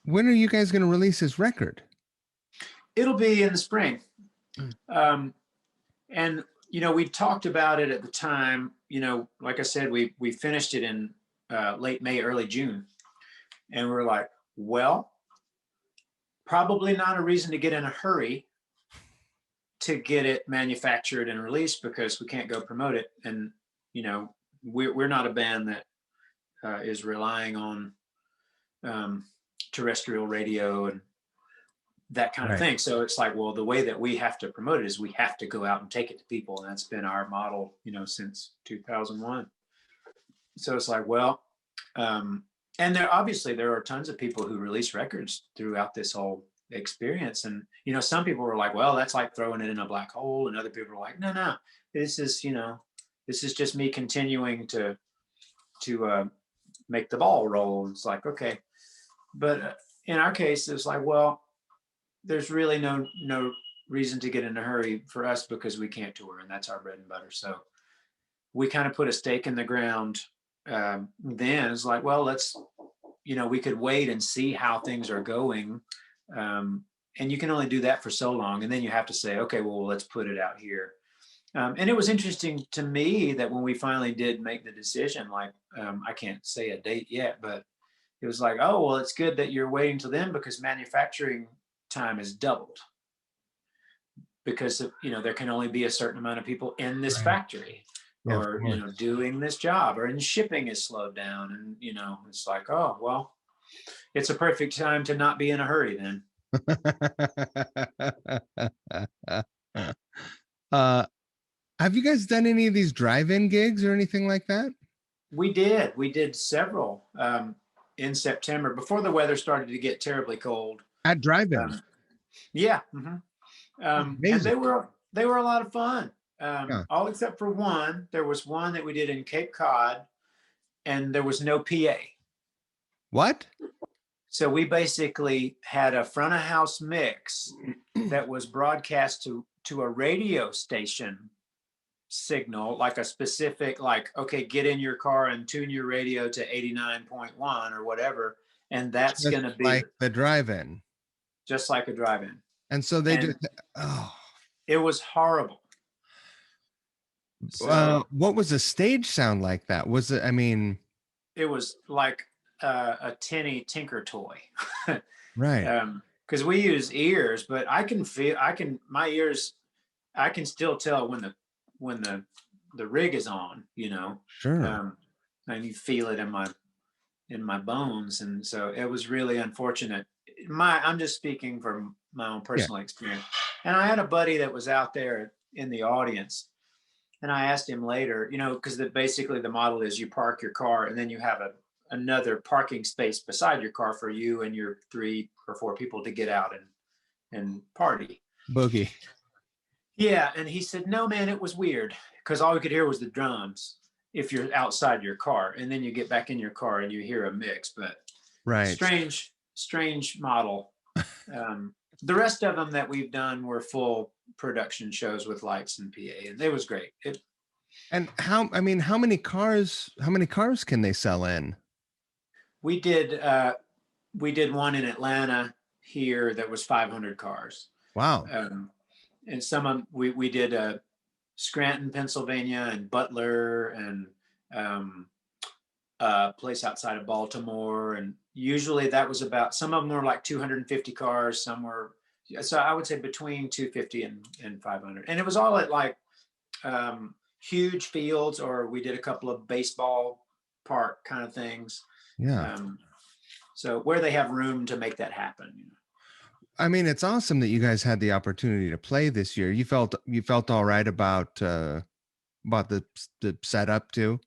when are you guys going to release this record? It'll be in the spring. Mm. Um, and we talked about it at the time. Like I said, we finished it in late May, early June, and we were like, well, probably not a reason to get in a hurry to get it manufactured and released because we can't go promote it. And we're not a band that is relying on um, terrestrial radio and that kind of Right. thing. So it's like, well, the way that we have to promote it is we have to go out and take it to people, and that's been our model, since 2001. So it's like, well, and there are tons of people who release records throughout this whole experience, and some people were like, well, that's like throwing it in a black hole, and other people were like, no, no, this is this is just me continuing to make the ball roll. And it's like, okay, but in our case, it's like, well, there's really no reason to get in a hurry for us because we can't tour, and that's our bread and butter. So we kind of put a stake in the ground. Then it's like, well, we could wait and see how things are going. And you can only do that for so long. And then you have to say, okay, well, let's put it out here. And it was interesting to me that when we finally did make the decision, like, I can't say a date yet, but it was like, oh, well, it's good that you're waiting till then because manufacturing time is doubled because there can only be a certain amount of people in this Right. factory Yeah, of or course. doing this job, or and shipping is slowed down, and it's like, oh well, it's a perfect time to not be in a hurry then. uh, have you guys done any of these drive-in gigs or anything like that? We did several in September before the weather started to get terribly cold. At drive-ins? um, yeah. And Amazing. they were a lot of fun. Yeah. All except for one. There was one that we did in Cape Cod, and there was no PA. What? So we basically had a front of house mix that was broadcast to a radio station signal, like a specific, like, okay, get in your car and tune your radio to 89.1 or whatever, and that's Just going to be like the drive-in. just like a drive-in. And so they And just, oh, it was horrible. So what was the stage sound like that? Was it, I mean, it was like a tinny tinker toy. right. Because we use ears, but my ears, I can still tell when the rig is on, Sure. and you feel it in my bones. And so it was really unfortunate. I'm just speaking from my own Yeah. personal experience. And I had a buddy that was out there in the audience, and I asked him later, because basically the model is you park your car and then you have another parking space beside your car for you and your 3 or 4 people to get out and party. Boogie. Yeah, and he said, no, man, it was weird because all we could hear was the drums if you're outside your car, and then you get back in your car and you hear a mix. But Right. strange model. The rest of them that we've done were full production shows with lights and PA, and it was great. And how many cars can they sell in? We did one in Atlanta here that was 500 cars. Wow. And some of we did Scranton, Pennsylvania, and Butler, and a place outside of Baltimore. And usually that was about, some of them were like 250 cars, some were, so I would say between 250 and 500. And it was all at like huge fields, or we did a couple of baseball park kind of things. Yeah. So where they have room to make that happen. I mean, it's awesome that you guys had the opportunity to play this year. You felt all right about the setup too.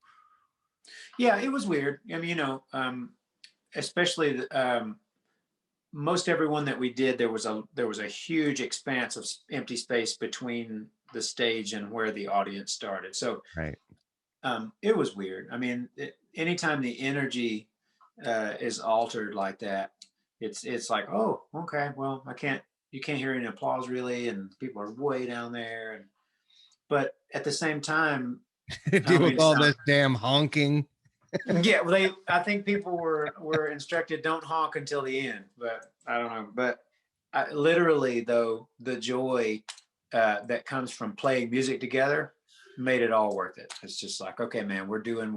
Yeah, it was weird. I mean, especially most everyone that we did, there was a huge expanse of empty space between the stage and where the audience started. So right. It was weird. I mean, anytime the energy is altered like that, it's like, oh, okay, well, you can't hear any applause really, and people are way down there. But at the same time, deal with all this damn honking. Yeah, well, I think people were instructed don't honk until the end, but I don't know. But literally, though, the joy that comes from playing music together made it all worth it. It's just like, okay, man, we're doing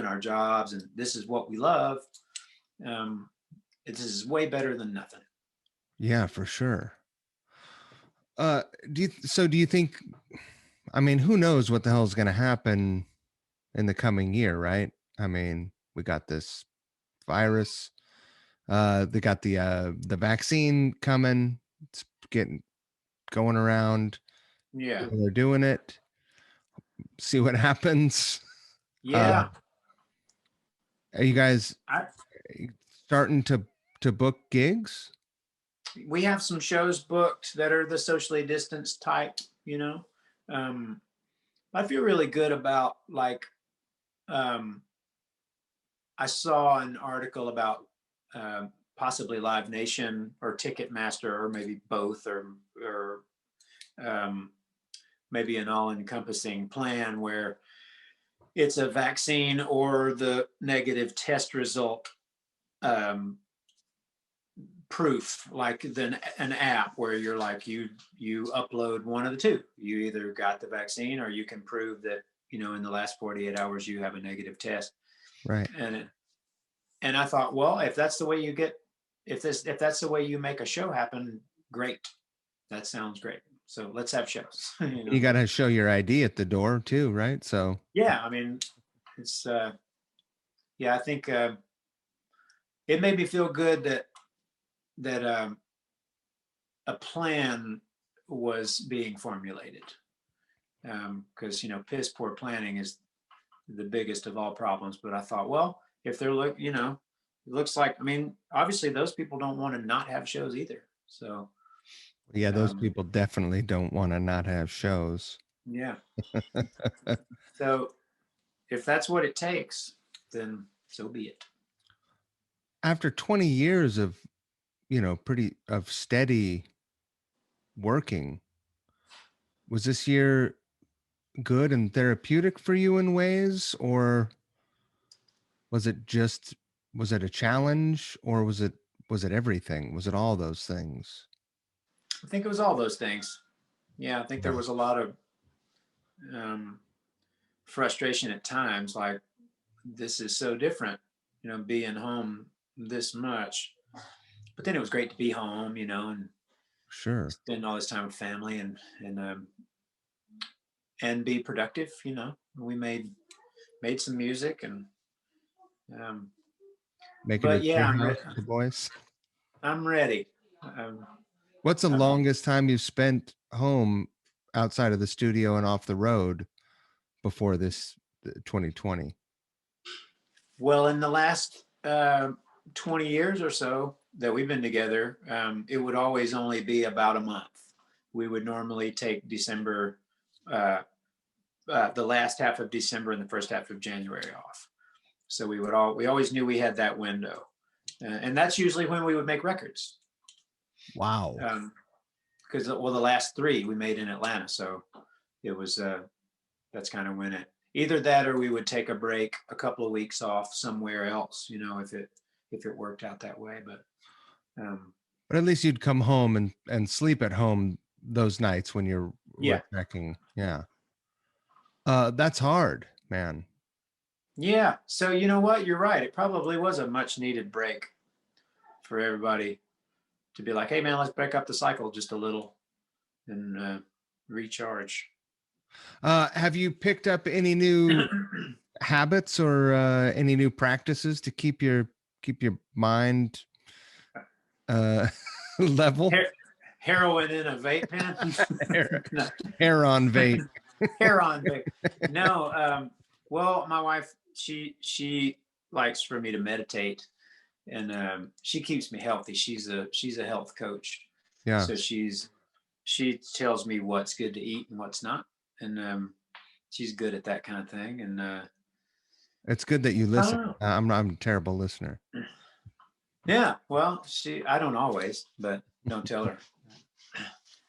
our jobs, and this is what we love. This is way better than nothing. Yeah, for sure. Do you think? I mean, who knows what the hell is going to happen in the coming year, right? I mean, we got this virus. They got the vaccine coming. It's going around. Yeah, They're doing it. See what happens. yeah. Are you guys starting to book gigs? We have some shows booked that are the socially distanced type. I feel really good about, like, I saw an article about possibly Live Nation or Ticketmaster, or maybe both, or maybe an all-encompassing plan where it's a vaccine or the negative test result proof, like an app where you're like, you upload one of the two. You either got the vaccine, or you can prove that in the last 48 hours you have a negative test. Right. And I thought, well, if that's the way you make a show happen, great. That sounds great. So let's have shows. You got to show your ID at the door too, right? So yeah, I mean, it's I think it made me feel good that a plan was being formulated, because piss poor planning is the biggest of all problems. But I thought, well, if they're it looks like, I mean, obviously those people don't want to not have shows either. So yeah, those people definitely don't want to not have shows. Yeah. So if that's what it takes, then so be it. After 20 years of, pretty of steady working, was this year good and therapeutic for you in ways, or was it just was it a challenge, or was it everything? Was it all those things? I think it was all those things. Yeah, I think there Yeah. was a lot of um, frustration at times. Like, this is so different, being home this much. But then it was great to be home, and Sure. spend all this time with family and be productive. We made some music um, Making a but yeah, treehouse with the boys. I'm ready. Um, What's the I'm, longest time you've spent home outside of the studio and off the road before this 2020? well, in the last 20 years or so that we've been together, it would always only be about a month. We would normally take December, the last half of December and the first half of January off. So we always knew we had that window, and that's usually when we would make records. Wow. Because the last three we made in Atlanta, so it was that's kind of when it either that or we would take a break, a couple of weeks off somewhere else, if it worked out that way. But But at least you'd come home and sleep at home those nights when you're yeah, recording. Yeah. That's hard, man. yeah. So you know what? You're right. It probably was a much needed break for everybody to be like, hey man, let's break up the cycle just a little and recharge. Have you picked up any new habits or any new practices to keep your mind uh level? Heroin in a vape pen? hair, No. hair on vape. Hair on vape. No. Well, my wife, she likes for me to meditate, and she keeps me healthy. She's a health coach, Yeah. so she tells me what's good to eat and what's not, and she's good at that kind of thing. And It's good that you I listen. don't know. I'm a terrible listener. Yeah. Well, I don't always, but don't tell her.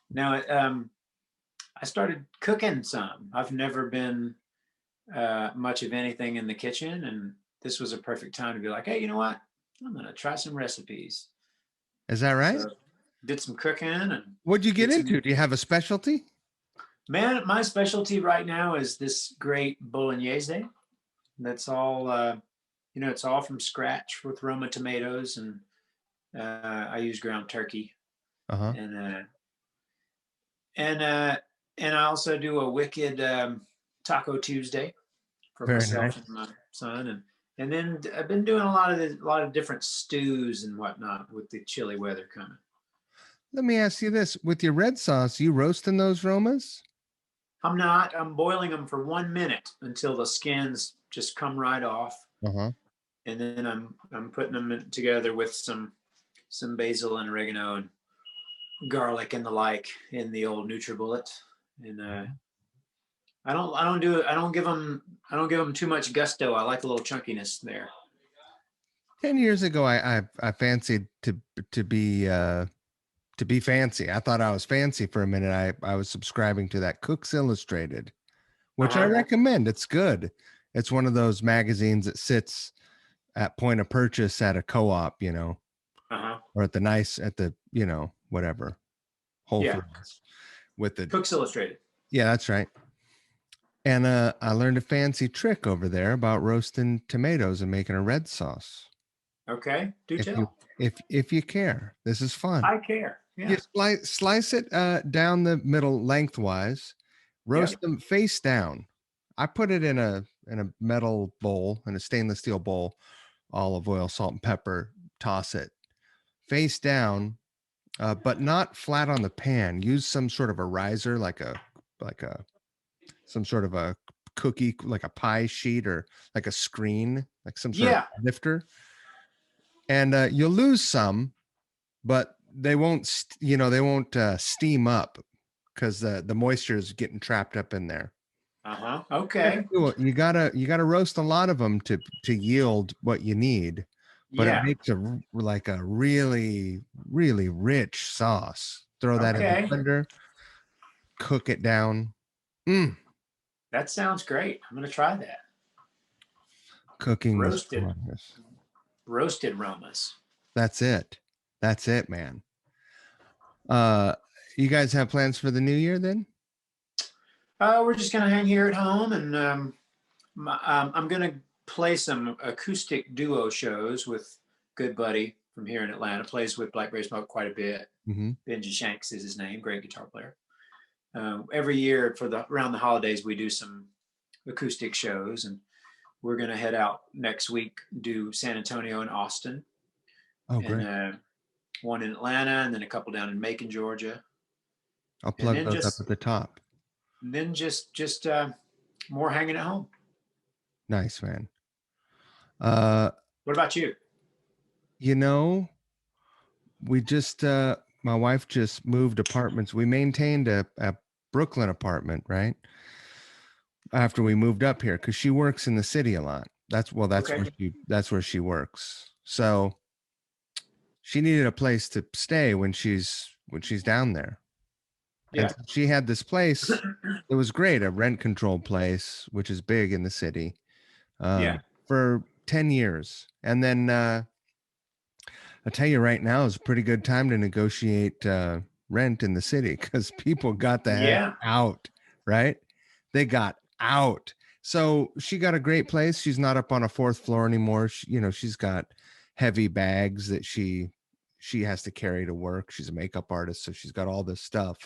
Now, I started cooking some. I've never been much of anything in the kitchen, and this was a perfect time to be like, hey, you know what? I'm gonna try some recipes. Is that right? So did some cooking and What'd you get did some. into? Do you have a specialty? Man, my specialty right now is this great bolognese. That's all. It's all from scratch with Roma tomatoes, and I use ground turkey, Uh-huh. and and uh, and I also do a wicked Taco Tuesday for Very nice. myself and my son, and then I've been doing a lot of different stews and whatnot with the chilly weather coming. Let me ask you this. With your red sauce, you roasting those Romas? I'm not. I'm boiling them for 1 minute until the skins just come right off, Uh-huh. and then I'm putting them together with some basil and oregano and garlic and the like in the old NutriBullet, and I don't give them too much gusto. I like a little chunkiness there. 10 years ago, I fancied to be fancy. I thought I was fancy for a minute. I was subscribing to that Cooks Illustrated, which I Uh-huh. recommend. It's good. It's one of those magazines that sits at point of purchase at a co-op, Uh-huh. or at the, whatever, Whole Yeah. Foods with the, Cooks Illustrated. yeah, that's right. And I learned a fancy trick over there about roasting tomatoes and making a red sauce. Okay. Do If you tell. if you care, this is fun. I care. You Yeah. slice it down the middle lengthwise, roast Yep. them face down. I put it in a metal bowl, in a stainless steel bowl, olive oil, salt, and pepper. Toss it face down, but not flat on the pan. Use some sort of a riser, like a some sort of a cookie, like a pie sheet, or like a screen, like some sort of Yeah. lifter. And you'll lose some, but they won't steam up. because the moisture is getting trapped up in there. Okay. Cool. You gotta roast a lot of them to yield what you need, but it Yeah. makes like a really really rich sauce. Throw that in the Okay. blender, cook it down. Mm, That sounds great. I'm gonna try that. cooking with Roasted, smartness. roasted Romas. That's it, man. Uh, you guys have plans for the new year then? We're just gonna hang here at home, and I'm gonna play some acoustic duo shows with good buddy from here in Atlanta. Plays with Blackberry Smoke quite a bit. Mm-hmm. Benji Shanks is his name. Great guitar player. Every year for around the holidays, we do some acoustic shows, and we're gonna head out next week, do San Antonio and Austin, Oh, and great. one in Atlanta, and then a couple down in Macon, Georgia, I'll and plug those up at the top. just more hanging at home. Nice, man. What about you? You know, we just my wife just moved apartments. We maintained a Brooklyn apartment, right? After we moved up here, because she works in the city a lot. Okay. That's where she works. So she needed a place to stay when she's down there. And Yeah. so she had this place. It was great, a rent controlled place, which is big in the city, Yeah. for 10 years. And then I'll tell you right now is a pretty good time to negotiate rent in the city because people got the heck Yeah. out, right? They got out. So she got a great place. She's not up on a fourth floor anymore. She's got heavy bags that she has to carry to work. She's a makeup artist, so she's got all this stuff,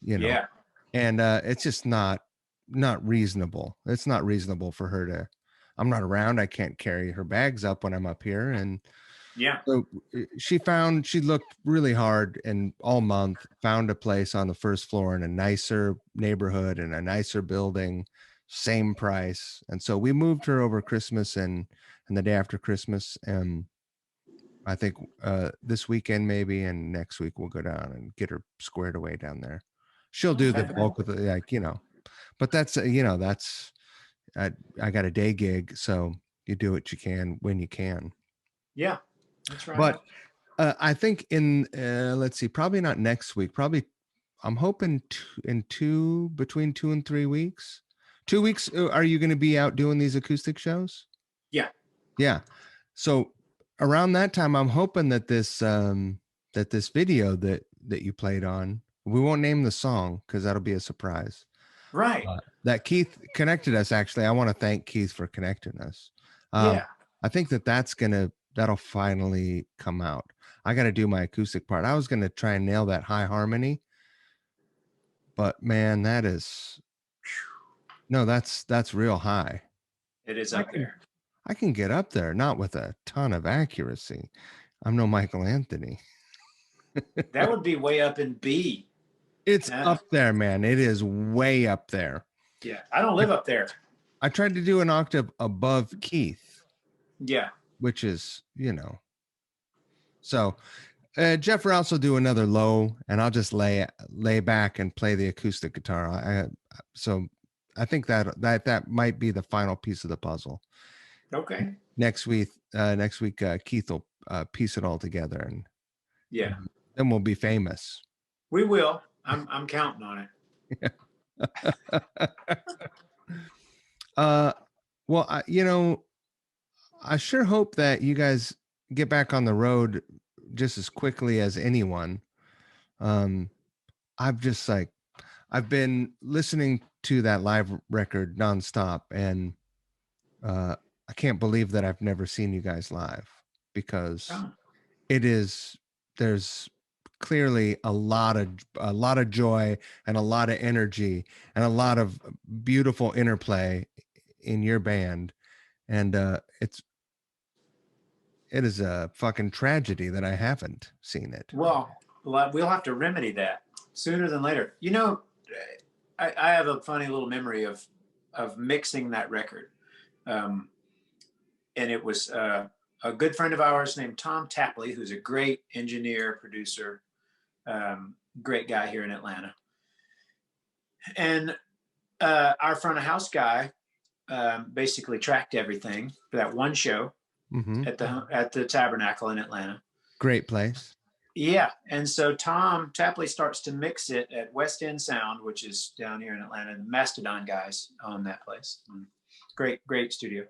you know. Yeah. And it's just not reasonable. It's not reasonable for her to. I'm not around. I can't carry her bags up when I'm up here, and Yeah. so she looked really hard and all month found a place on the first floor in a nicer neighborhood and a nicer building, same price. And so we moved her over Christmas and the day after Christmas. And I think this weekend maybe and next week we'll go down and get her squared away down there. She'll do the Okay. bulk of the but that's that's I got a day gig, so you do what you can when you can. Yeah. That's right. But I think in let's see, probably not next week. Probably I'm hoping between 2 and 3 weeks. 2 weeks. Are you going to be out doing these acoustic shows? Yeah. Yeah. So around that time, I'm hoping that this video that you played on. We won't name the song because that'll be a surprise. Right. That Keith connected us. Actually, I want to thank Keith for connecting us. Yeah. I think that'll finally come out. I got to do my acoustic part. I was going to try and nail that high harmony, but man, that's real high. It is I up can there. I can get up there, not with a ton of accuracy. I'm no Michael Anthony. That would be way up in B. It's Yeah. up there, man. It is way up there. Yeah. I don't live up there. I tried to do an octave above Keith, Yeah. which is, so Jeff Rouse will do another low, and I'll just lay back and play the acoustic guitar. So I think that might be the final piece of the puzzle. Okay. Next week, Keith will piece it all together, and Yeah. then we'll be famous. We will. I'm counting on it. Well, I sure hope that you guys get back on the road just as quickly as anyone. I've just I've been listening to that live record nonstop, and I can't believe that I've never seen you guys live because Oh. there's clearly a lot of joy and a lot of energy and a lot of beautiful interplay in your band, and it is a fucking tragedy that I haven't seen it. Well, we'll have to remedy that sooner than later. I have a funny little memory of mixing that record, and it was a good friend of ours named Tom Tapley, who's a great engineer, producer, great guy here in Atlanta. And our front of house guy basically tracked everything for that one show Mm-hmm. at the Tabernacle in Atlanta. Great place. Yeah, and so Tom Tapley starts to mix it at West End Sound, which is down here in Atlanta. The Mastodon guys own that place. Great studio.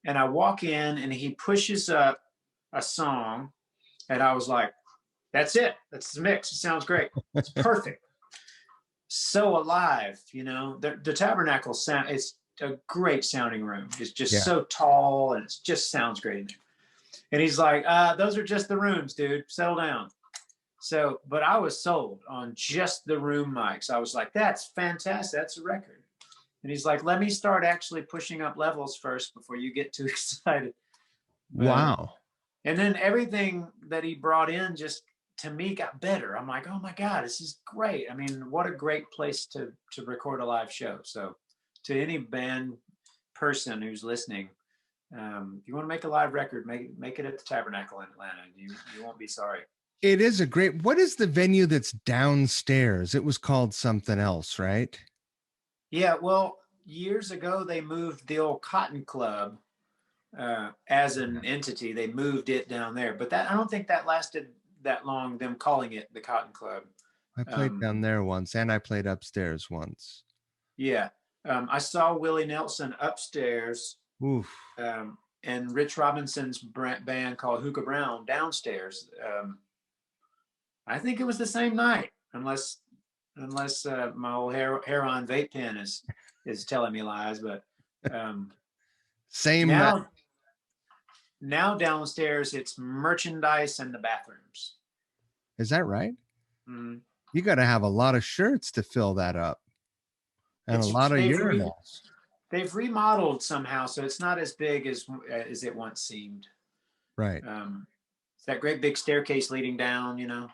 And I walk in, and he pushes up a song, and I was like, "That's it. That's the mix. It sounds great. It's perfect. So alive, you know. The Tabernacle sound. It's a great sounding room. It's just Yeah. so tall, and it just sounds great in there." And he's like, "Those are just the rooms, dude. Settle down." So, but I was sold on just the room mics. I was like, "That's fantastic. That's a record." And he's like, "Let me start actually pushing up levels first before you get too excited." Wow. And then everything that he brought in just to me got better. I'm like, "Oh my God, this is great." I mean, what a great place to record a live show. So to any band person who's listening, if you want to make a live record, make it at the Tabernacle in Atlanta. You won't be sorry. It is a great. What is the venue that's downstairs? It was called something else, right? Yeah, well, years ago they moved the old Cotton Club as an entity. They moved it down there, but that I don't think that lasted that long. Them calling it the Cotton Club. I played Um, down there once, and I played upstairs once. yeah, I saw Willie Nelson upstairs, Oof. and Rich Robinson's band called Hookah Brown downstairs. I think it was the same night, unless my old Heron vape pen is telling me lies. But um, Same night. now downstairs it's merchandise and the bathrooms. Is that right? Mm. You got to have a lot of shirts to fill that up, and a lot of urinals. They've remodeled somehow, so it's not as big as it once seemed. Right. It's that great big staircase leading down. You know,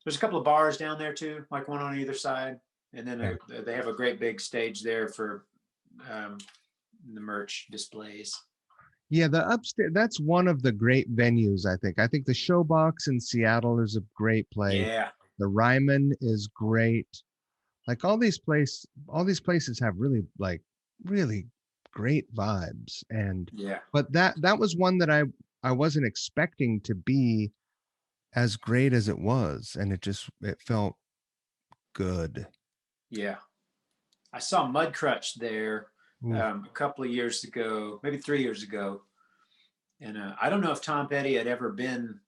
there's a couple of bars down there too, like one on either side, and then they have a great big stage there for the merch displays. Yeah, the upstairs, that's one of the great venues, I think. I think the Showbox in Seattle is a great place. Yeah. The Ryman is great. Like all these places have really great vibes. And Yeah. but that was one that I wasn't expecting to be as great as it was, and it felt good. Yeah. I saw Mudcrutch there a couple of years ago, maybe 3 years ago. And I don't know if Tom Petty had ever been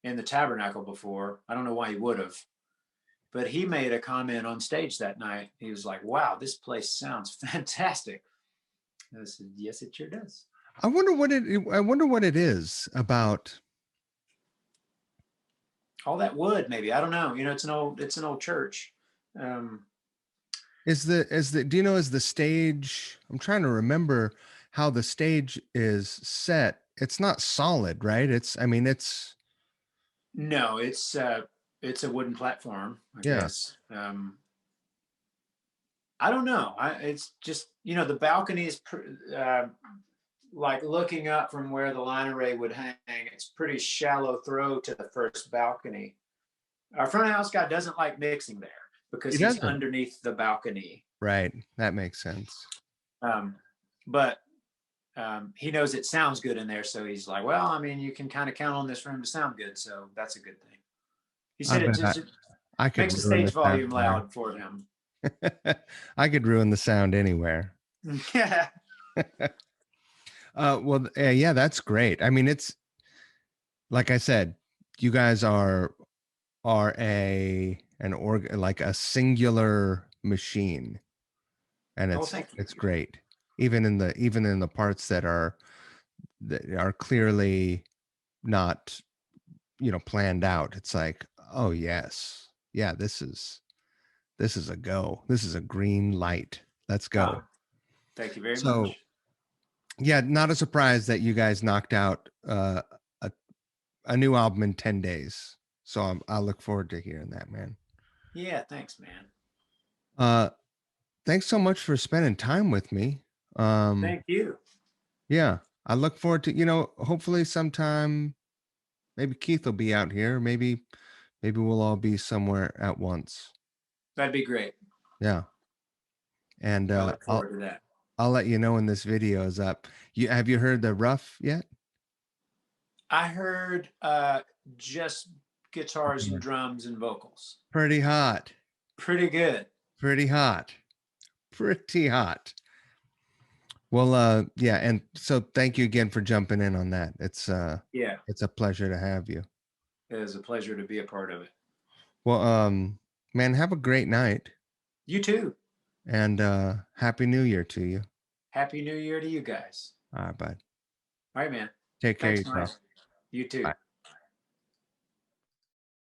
in the Tabernacle before. I don't know why he would have. But he made a comment on stage that night. He was like, "Wow, this place sounds fantastic." And I said, "Yes, it sure does." I wonder what it is about All that wood, maybe. I don't know. You know, it's an old church. do you know, is the stage, I'm trying to remember how the stage is set. It's not solid, right? No, it's a wooden platform, I Yeah. guess. I don't know. It's just, you know, the balcony is like looking up from where the line array would hang. It's pretty shallow throw to the first balcony. Our front of house guy doesn't like mixing there because he's underneath the balcony. Right. That makes sense. But he knows it sounds good in there. So he's like, "Well, I mean, you can kind of count on this room to sound good. So that's a good thing." He said it just makes the stage volume loud for him. I could ruin the sound anywhere. Yeah. Well, yeah, that's great. I mean, it's like I said, you guys are like a singular machine, and it's great. Even in the parts that are clearly not, planned out. It's like, oh yes, yeah, this is a go. This is a green light. Let's go. Thank you very much. Yeah, not a surprise that you guys knocked out a new album in 10 days. So I look forward to hearing that, man. Yeah, thanks, man. Thanks so much for spending time with me. Thank you. Yeah, I look forward to, hopefully sometime maybe Keith will be out here. Maybe we'll all be somewhere at once. That'd be great. Yeah. And I look forward to that. I'll let you know when this video is up. Have you heard the rough yet? I heard just guitars and drums and vocals. Pretty hot. Pretty good. Pretty hot. Pretty hot. Well, yeah, and so thank you again for jumping in on that. It's a pleasure to have you. It is a pleasure to be a part of it. Well, man, have a great night. You too. And Happy New Year to you. Happy New Year to you guys. All right, bud. All right, man. Take care of Thanks, yourself. Mike. You too. Bye.